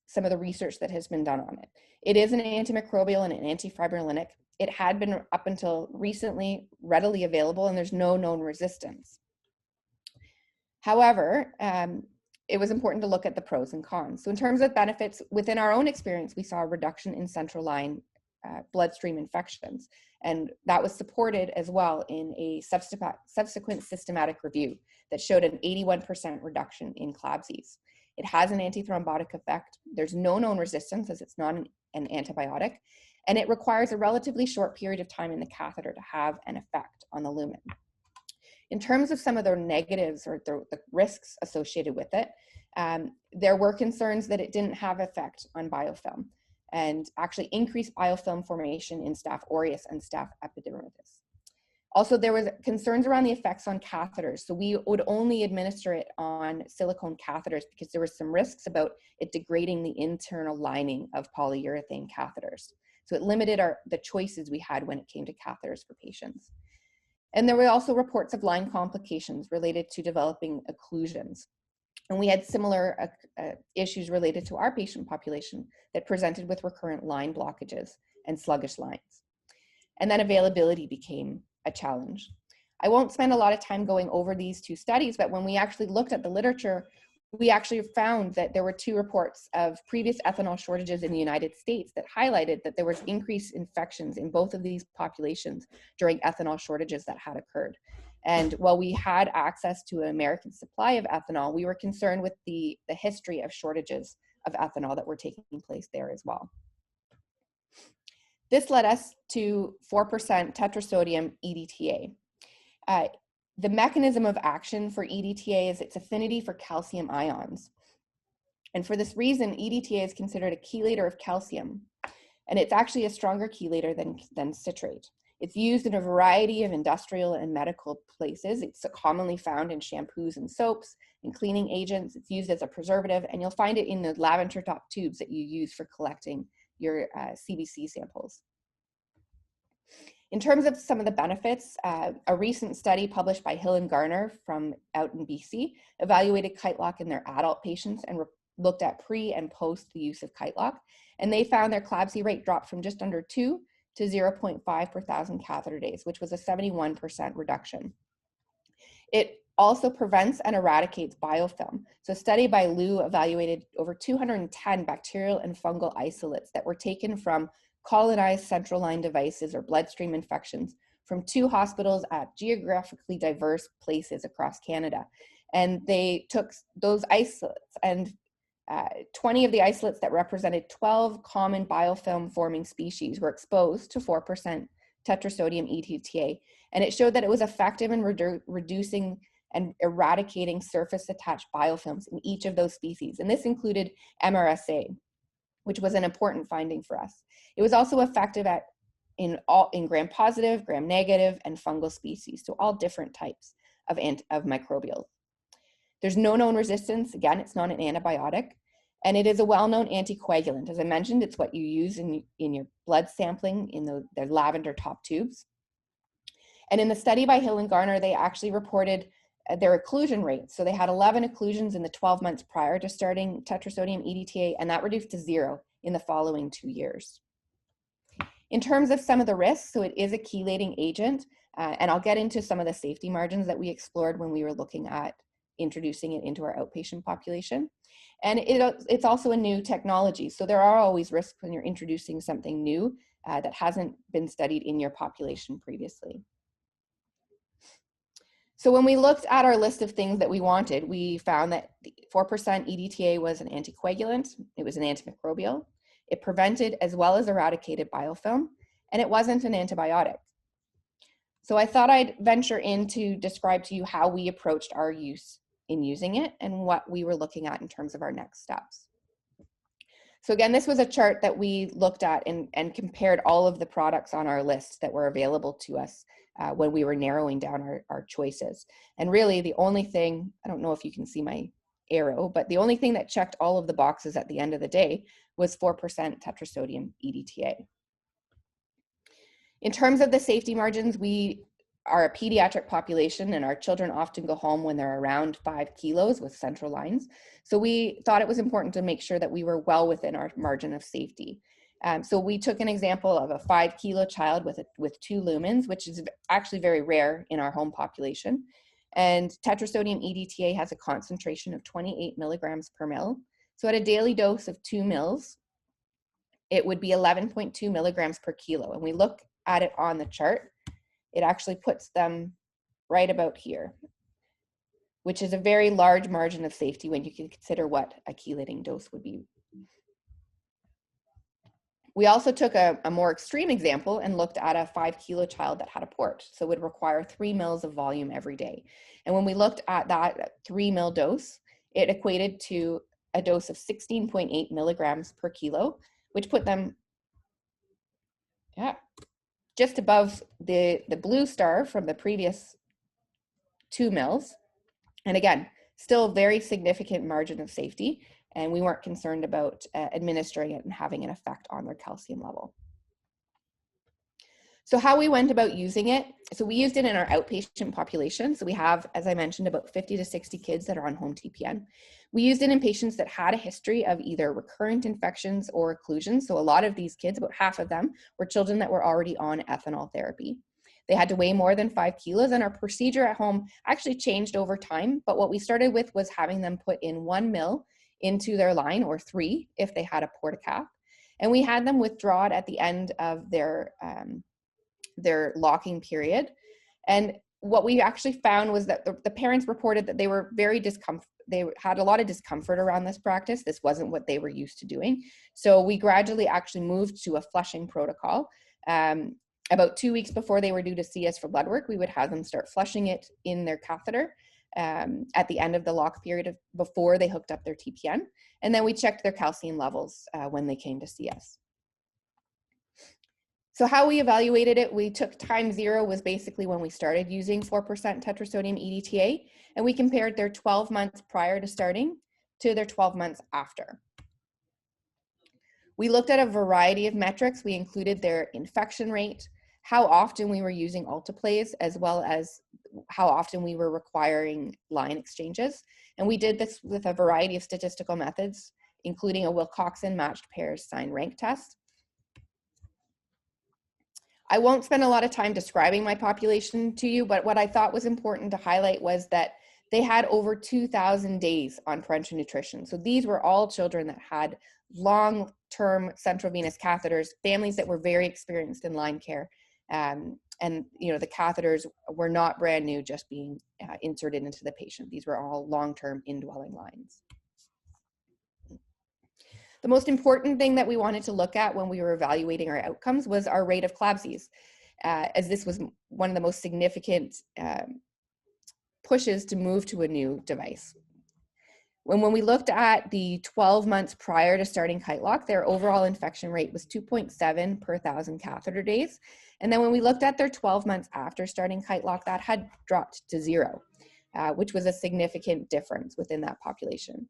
some of the research that has been done on it. It is an antimicrobial and an antifibrinolytic. It had been up until recently readily available, and there's no known resistance. However, it was important to look at the pros and cons. So in terms of benefits, within our own experience, we saw a reduction in central line bloodstream infections, and that was supported as well in a subsequent systematic review that showed an 81% reduction in CLABSIs. It has an antithrombotic effect. There's no known resistance as it's not an antibiotic, and it requires a relatively short period of time in the catheter to have an effect on the lumen. In terms of some of the negatives or the risks associated with it, there were concerns that it didn't have effect on biofilm and actually increased biofilm formation in Staph aureus and Staph epidermidis. Also, there was concerns around the effects on catheters. So we would only administer it on silicone catheters because there were some risks about it degrading the internal lining of polyurethane catheters. So it limited the choices we had when it came to catheters for patients. And there were also reports of line complications related to developing occlusions. And we had similar issues related to our patient population that presented with recurrent line blockages and sluggish lines. And then availability became a challenge. I won't spend a lot of time going over these two studies, but when we actually looked at the literature, we actually found that there were 2 reports of previous ethanol shortages in the United States that highlighted that there was increased infections in both of these populations during ethanol shortages that had occurred. And while we had access to an American supply of ethanol, we were concerned with the history of shortages of ethanol that were taking place there as well. This led us to 4% tetrasodium EDTA. The mechanism of action for EDTA is its affinity for calcium ions. And for this reason, EDTA is considered a chelator of calcium. And it's actually a stronger chelator than citrate. It's used in a variety of industrial and medical places. It's commonly found in shampoos and soaps and cleaning agents. It's used as a preservative, and you'll find it in the lavender top tubes that you use for collecting your CBC samples. In terms of some of the benefits, a recent study published by Hill and Garner from out in BC evaluated kite lock in their adult patients and looked at pre and post the use of kite lock. And they found their CLABSI rate dropped from just under 2 to 0.5 per 1,000 catheter days, which was a 71% reduction. It also prevents and eradicates biofilm. So a study by Liu evaluated over 210 bacterial and fungal isolates that were taken from colonized central line devices or bloodstream infections from 2 hospitals at geographically diverse places across Canada. And they took those isolates, and 20 of the isolates that represented 12 common biofilm forming species were exposed to 4% tetrasodium EDTA. And it showed that it was effective in reducing and eradicating surface attached biofilms in each of those species. And this included MRSA, which was an important finding for us. It was also effective in gram-positive, gram-negative, and fungal species, so all different types of microbials. There's no known resistance. Again, it's not an antibiotic, and it is a well-known anticoagulant. As I mentioned, it's what you use in your blood sampling in the lavender top tubes. And in the study by Hill and Garner, they actually reported their occlusion rate. So they had 11 occlusions in the 12 months prior to starting tetrasodium EDTA, and that reduced to 0 in the following 2 years. In terms of some of the risks, so it is a chelating agent, and I'll get into some of the safety margins that we explored when we were looking at introducing it into our outpatient population. And it's also a new technology, so there are always risks when you're introducing something new that hasn't been studied in your population previously. So when we looked at our list of things that we wanted, we found that 4% EDTA was an anticoagulant, it was an antimicrobial, it prevented as well as eradicated biofilm, and it wasn't an antibiotic. So I thought I'd venture in to describe to you how we approached our use in using it and what we were looking at in terms of our next steps. So again, this was a chart that we looked at and compared all of the products on our list that were available to us when we were narrowing down our choices. And really the only thing, I don't know if you can see my arrow, but the only thing that checked all of the boxes at the end of the day was 4% tetrasodium EDTA. In terms of the safety margins, we are a pediatric population and our children often go home when they're around 5 kilos with central lines. So we thought it was important to make sure that we were well within our margin of safety. So we took an example of a 5 kilo child with 2 lumens, which is actually very rare in our home population. And tetrasodium EDTA has a concentration of 28 milligrams per mil. So at a daily dose of 2 mils, it would be 11.2 milligrams per kilo. And we look at it on the chart, it actually puts them right about here, which is a very large margin of safety when you can consider what a chelating dose would be. We also took a more extreme example and looked at a 5 kilo child that had a port, so would require 3 mils of volume every day. And when we looked at that 3 mil dose, it equated to a dose of 16.8 milligrams per kilo, which put them, just above the blue star from the previous 2 mils. And again, still very significant margin of safety, and we weren't concerned about administering it and having an effect on their calcium level. So how we went about using it, so we used it in our outpatient population. So we have, as I mentioned, about 50 to 60 kids that are on home TPN. We used it in patients that had a history of either recurrent infections or occlusions. So a lot of these kids, about half of them, were children that were already on ethanol therapy. They had to weigh more than 5 kilos, and our procedure at home actually changed over time. But what we started with was having them put in 1 mil into their line, or 3 if they had a portacap. And we had them withdraw it at the end of their locking period. And what we actually found was that the parents reported that they were they had a lot of discomfort around this practice. This wasn't what they were used to doing. So we gradually actually moved to a flushing protocol. About 2 weeks before they were due to see us for blood work, we would have them start flushing it in their catheter at the end of the lock period before they hooked up their TPN. And then we checked their calcium levels when they came to see us. So how we evaluated it, we took time 0 was basically when we started using 4% tetrasodium EDTA, and we compared their 12 months prior to starting to their 12 months after. We looked at a variety of metrics. We included their infection rate, how often we were using alteplase, as well as how often we were requiring line exchanges. And we did this with a variety of statistical methods, including a Wilcoxon matched pairs sign rank test. I won't spend a lot of time describing my population to you, but what I thought was important to highlight was that they had over 2,000 days on parenteral nutrition. So these were all children that had long-term central venous catheters, families that were very experienced in line care. And the catheters were not brand new, just being inserted into the patient. These were all long-term indwelling lines. The most important thing that we wanted to look at when we were evaluating our outcomes was our rate of CLABSIs, as this was one of the most significant pushes to move to a new device. When we looked at the 12 months prior to starting KiteLock, their overall infection rate was 2.7 per 1,000 catheter days. And then when we looked at their 12 months after starting KiteLock, that had dropped to 0, which was a significant difference within that population.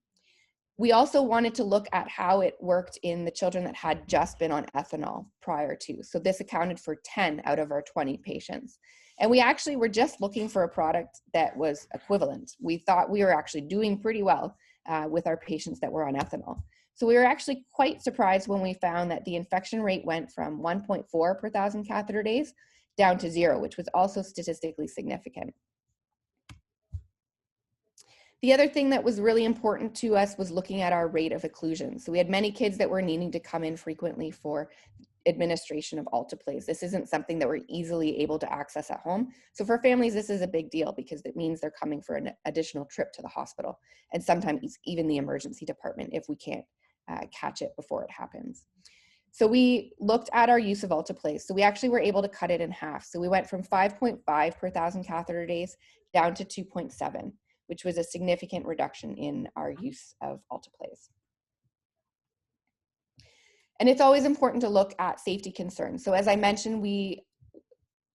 We also wanted to look at how it worked in the children that had just been on ethanol prior to. So this accounted for 10 out of our 20 patients. And we actually were just looking for a product that was equivalent. We thought we were actually doing pretty well with our patients that were on ethanol. So we were actually quite surprised when we found that the infection rate went from 1.4 per 1,000 catheter days down to 0, which was also statistically significant. The other thing that was really important to us was looking at our rate of occlusion. So we had many kids that were needing to come in frequently for administration of alteplase. This isn't something that we're easily able to access at home. So for families, this is a big deal because it means they're coming for an additional trip to the hospital, and sometimes even the emergency department if we can't catch it before it happens. So we looked at our use of alteplase. So we actually were able to cut it in half. So we went from 5.5 per 1,000 catheter days down to 2.7, which was a significant reduction in our use of alteplase. And it's always important to look at safety concerns. So as I mentioned, we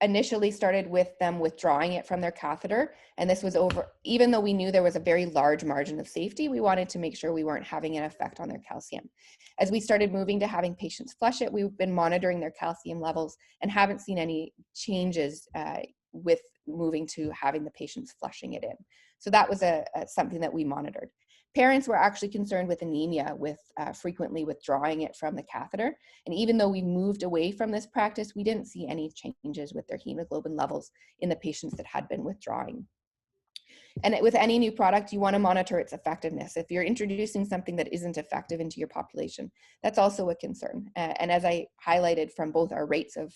initially started with them withdrawing it from their catheter. And this was over, even though we knew there was a very large margin of safety, we wanted to make sure we weren't having an effect on their calcium. As we started moving to having patients flush it, we've been monitoring their calcium levels and haven't seen any changes with moving to having the patients flushing it in. So that was something that we monitored. Parents were actually concerned with anemia, with frequently withdrawing it from the catheter. And even though we moved away from this practice, we didn't see any changes with their hemoglobin levels in the patients that had been withdrawing. And with any new product, you want to monitor its effectiveness. If you're introducing something that isn't effective into your population, that's also a concern. And as I highlighted from both our rates of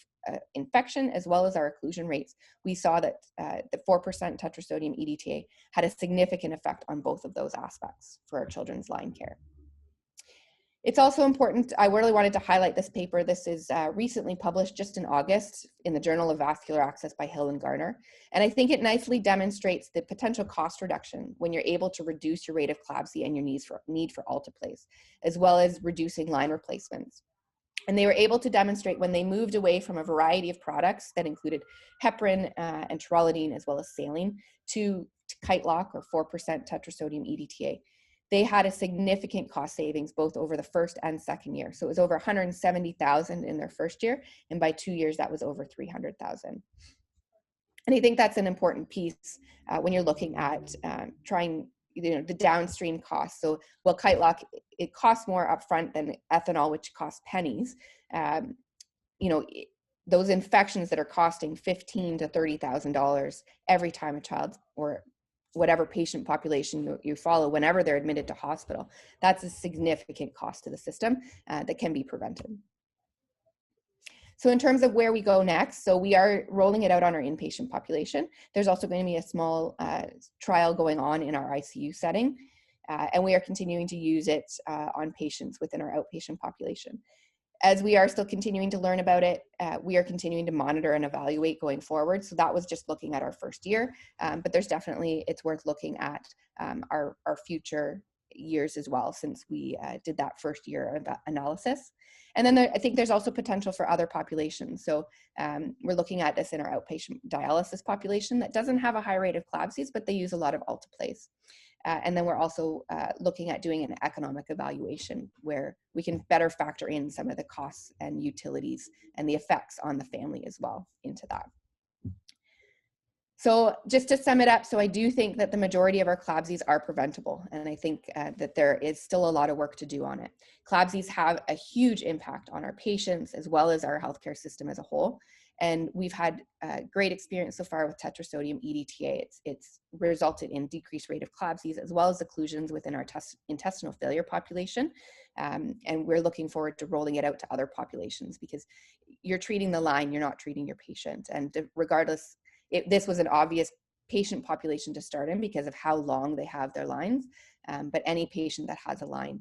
infection as well as our occlusion rates, we saw that the 4% tetrasodium EDTA had a significant effect on both of those aspects for our children's line care. It's also important, I really wanted to highlight this paper. This is recently published just in August in the Journal of Vascular Access by Hill and Garner. And I think it nicely demonstrates the potential cost reduction when you're able to reduce your rate of eclampsia and your need for alteplase, as well as reducing line replacements. And they were able to demonstrate when they moved away from a variety of products that included heparin and taurolidine, as well as saline, to Kite Lock or 4% tetrasodium EDTA. They had a significant cost savings both over the first and second year. So it was over 170,000 in their first year, and by 2 years that was over 300,000. And I think that's an important piece when you're looking at trying, the downstream costs. So while Kite Lock, it costs more upfront than ethanol, which costs pennies. Those infections that are costing $15,000 to $30,000 every time a child or whatever patient population you follow, whenever they're admitted to hospital, that's a significant cost to the system that can be prevented. So in terms of where we go next, so we are rolling it out on our inpatient population. There's also going to be a small trial going on in our ICU setting, and we are continuing to use it on patients within our outpatient population. As we are still continuing to learn about it, we are continuing to monitor and evaluate going forward. So that was just looking at our first year, but there's definitely, it's worth looking at our future years as well, since we did that first year of analysis. And then I think there's also potential for other populations. So we're looking at this in our outpatient dialysis population that doesn't have a high rate of eclampsias, but they use a lot of alteplase. And then we're also looking at doing an economic evaluation where we can better factor in some of the costs and utilities and the effects on the family as well into that. So just to sum it up, so I do think that the majority of our eclampsias are preventable, and I think that there is still a lot of work to do on it. Eclampsias have a huge impact on our patients as well as our healthcare system as a whole, and we've had great experience so far with tetrasodium EDTA. It's resulted in decreased rate of eclampsias as well as occlusions within our intestinal failure population, and we're looking forward to rolling it out to other populations because you're treating the line, you're not treating your patient, and regardless. This was an obvious patient population to start in because of how long they have their lines, but any patient that has a line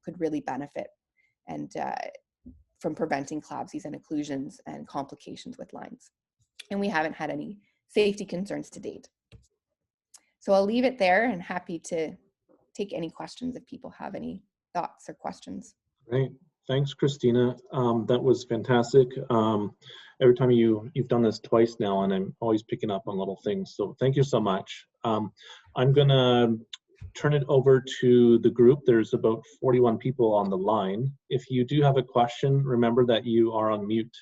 could really benefit and from preventing eclampsias and occlusions and complications with lines. And we haven't had any safety concerns to date. So I'll leave it there and happy to take any questions if people have any thoughts or questions. Great. Thanks, Christina. That was fantastic. Every time you've done this twice now, and I'm always picking up on little things. So thank you so much. I'm gonna turn it over to the group. There's about 41 people on the line. If you do have a question, remember that you are on mute.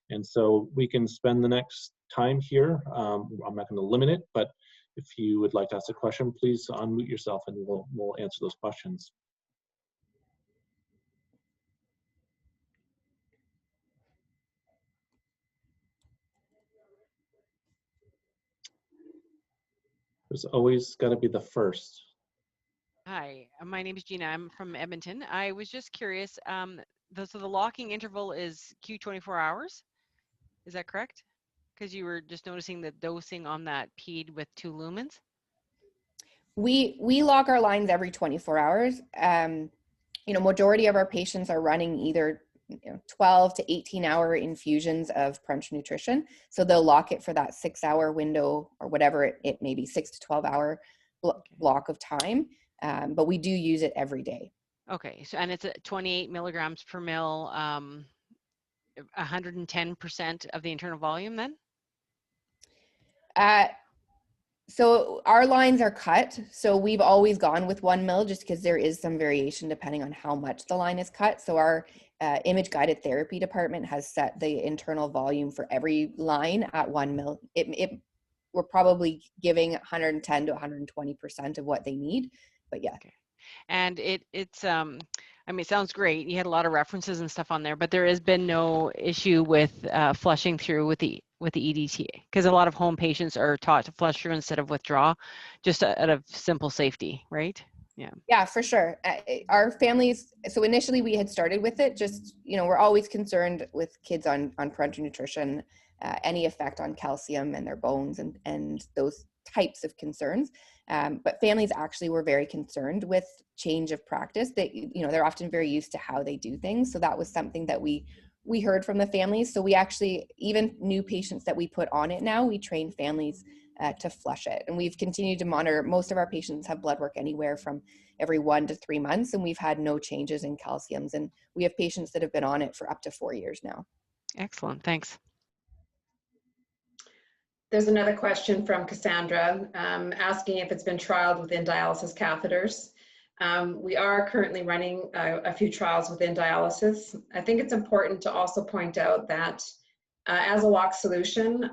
And so we can spend the next time here. I'm not gonna limit it, but if you would like to ask a question, please unmute yourself and we'll answer those questions. There's always got to be the first. Hi, my name is Gina. I'm from Edmonton. I was just curious. So the locking interval is Q24 hours. Is that correct? Because you were just noticing the dosing on that PED with 2 lumens. We lock our lines every 24 hours. Majority of our patients are running either 12 to 18-hour infusions of parenteral nutrition. So they'll lock it for that 6-hour window or whatever it may be, 6 to 12-hour block of time. But we do use it every day. Okay, so and it's at 28 milligrams per mil, 110% of the internal volume then? So our lines are cut. So we've always gone with 1 mil just because there is some variation depending on how much the line is cut. So our image guided therapy department has set the internal volume for every line at 1 mil. We're probably giving 110 to 120% of what they need, but yeah. Okay. And it's I mean, it sounds great. You had a lot of references and stuff on there, but there has been no issue with flushing through with the EDTA, because a lot of home patients are taught to flush through instead of withdraw, just out of simple safety, right? Yeah, for sure. Our families, so initially we had started with it, just, we're always concerned with kids on parenteral nutrition, any effect on calcium and their bones and those types of concerns. But families actually were very concerned with change of practice. That they're often very used to how they do things. So that was something that we heard from the families. So we actually, even new patients that we put on it now, we train families to flush it. And we've continued to monitor. Most of our patients have blood work anywhere from every 1 to 3 months, and we've had no changes in calciums. And we have patients that have been on it for up to 4 years now. Excellent, thanks. There's another question from Cassandra asking if it's been trialed within dialysis catheters. We are currently running a few trials within dialysis. I think it's important to also point out that as a lock solution,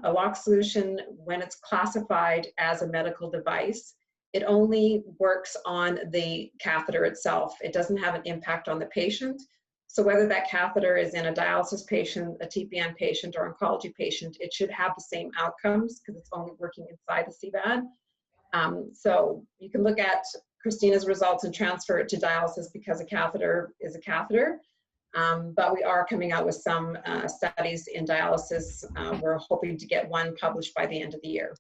when it's classified as a medical device, it only works on the catheter itself. It doesn't have an impact on the patient. So whether that catheter is in a dialysis patient, a TPN patient, or oncology patient, it should have the same outcomes because it's only working inside the CVAD. So you can look at Christina's results and transfer it to dialysis because a catheter is a catheter. But we are coming out with some studies in dialysis. We're hoping to get one published by the end of the year.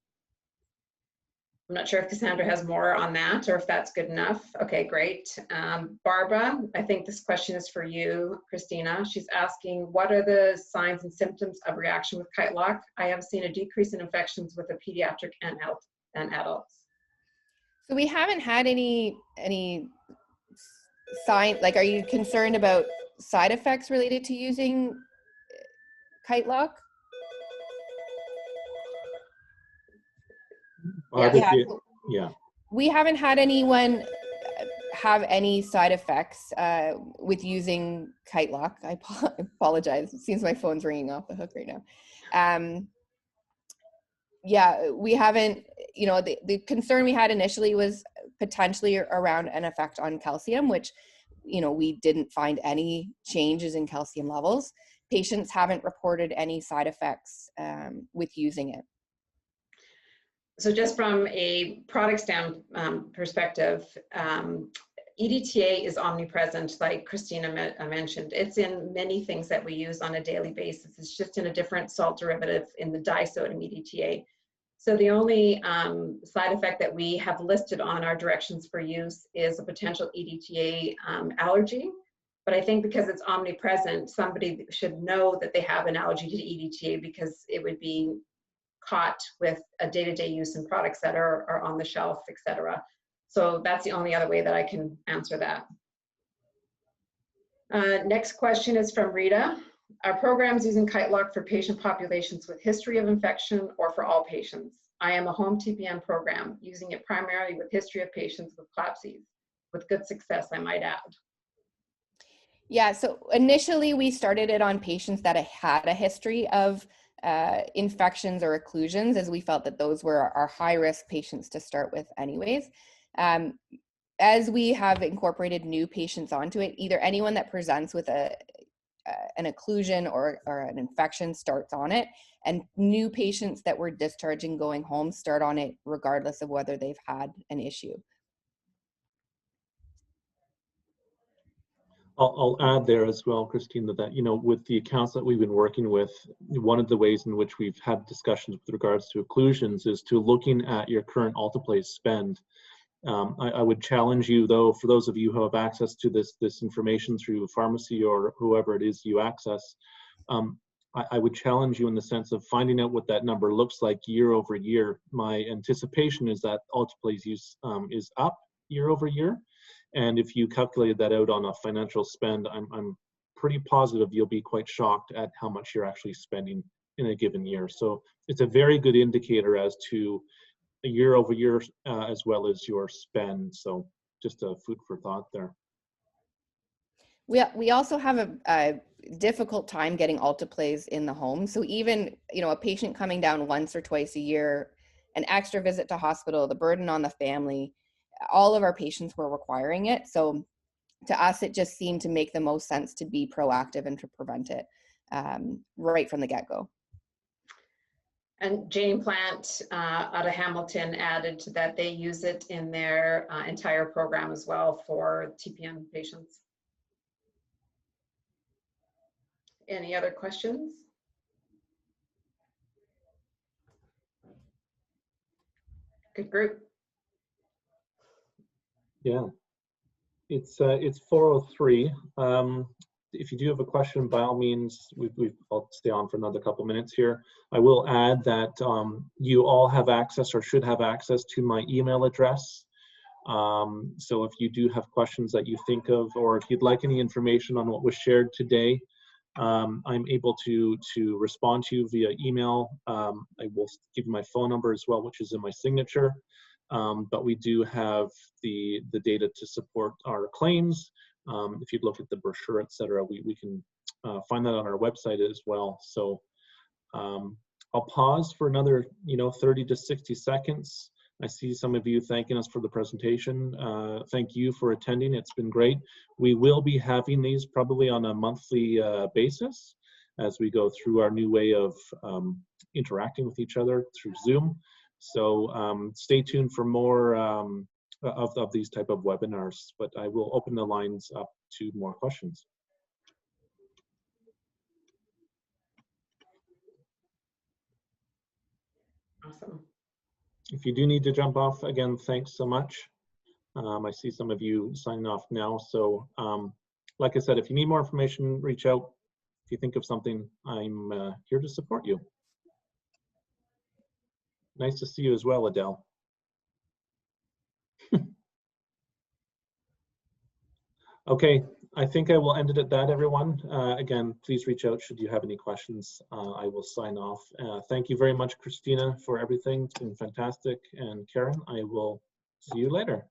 I'm not sure if Cassandra has more on that or if that's good enough. Okay, great. Barbara, I think this question is for you, Christina. She's asking, what are the signs and symptoms of reaction with Kite Lock? I have seen a decrease in infections with the pediatric and adults. So we haven't had any sign, like, are you concerned about side effects related to using Kite Lock? Yeah. We haven't had anyone have any side effects with using Kite Lock. I apologize. It seems my phone's ringing off the hook right now. Yeah, we haven't, the concern we had initially was potentially around an effect on calcium, which, we didn't find any changes in calcium levels. Patients haven't reported any side effects with using it. So just from a product perspective, EDTA is omnipresent, like Christina mentioned. It's in many things that we use on a daily basis. It's just in a different salt derivative in the disodium EDTA. So the only side effect that we have listed on our directions for use is a potential EDTA allergy. But I think because it's omnipresent, somebody should know that they have an allergy to EDTA because it would be caught with a day-to-day use in products that are on the shelf, etc. So that's the only other way that I can answer that. Next question is from Rita. Are programs using Kite Lock for patient populations with history of infection or for all patients? I am a home TPN program, using it primarily with history of patients with CLABSIs, with good success, I might add. Yeah, so initially we started it on patients that had a history of infections or occlusions, as we felt that those were our high-risk patients to start with anyways. As we have incorporated new patients onto it, either anyone that presents with an occlusion or an infection starts on it, and new patients that we're discharging going home start on it regardless of whether they've had an issue. I'll add there as well, Christina, that, you know, with the accounts that we've been working with, one of the ways in which we've had discussions with regards to occlusions is to looking at your current alteplase spend. I would challenge you, though, for those of you who have access to this information through pharmacy or whoever it is you access, I would challenge you in the sense of finding out what that number looks like year over year. My anticipation is that alteplase use is up year over year. And if you calculate that out on a financial spend, I'm pretty positive you'll be quite shocked at how much you're actually spending in a given year. So it's a very good indicator as to a year over year as well as your spend. So just a food for thought there. We also have a difficult time getting alteplase in the home. So even, you know, a patient coming down once or twice a year, an extra visit to hospital, the burden on the family, all of our patients were requiring it. So to us, it just seemed to make the most sense to be proactive and to prevent it right from the get-go. And Jane Plant out of Hamilton added that they use it in their entire program as well for TPN patients. Any other questions? Good group. Yeah, it's 4:03. If you do have a question, by all means, I'll stay on for another couple minutes here. I will add that you all have access or should have access to my email address. So if you do have questions that you think of, or if you'd like any information on what was shared today, I'm able to respond to you via email. I will give you my phone number as well, which is in my signature. But we do have the data to support our claims. If you'd look at the brochure, etc., we can find that on our website as well. So I'll pause for another 30 to 60 seconds. I see some of you thanking us for the presentation. Thank you for attending. It's been great. We will be having these probably on a monthly basis as we go through our new way of interacting with each other through Zoom. So stay tuned for more of these type of webinars, but I will open the lines up to more questions. Awesome. If you do need to jump off, again, thanks so much. I see some of you signing off now. So like I said, if you need more information, reach out. If you think of something, I'm here to support you. Nice to see you as well, Adele. Okay, I think I will end it at that, everyone. Again, please reach out should you have any questions. I will sign off. Thank you very much, Christina, for everything. It's been fantastic. And Karen, I will see you later.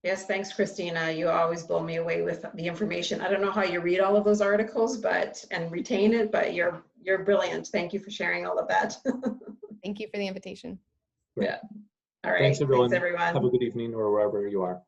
Yes, thanks, Christina. You always blow me away with the information. I don't know how you read all of those articles, and retain it, but you're brilliant. Thank you for sharing all of that. Thank you for the invitation. Yeah. All right. Thanks, everyone. Thanks, everyone. Have a good evening or wherever you are.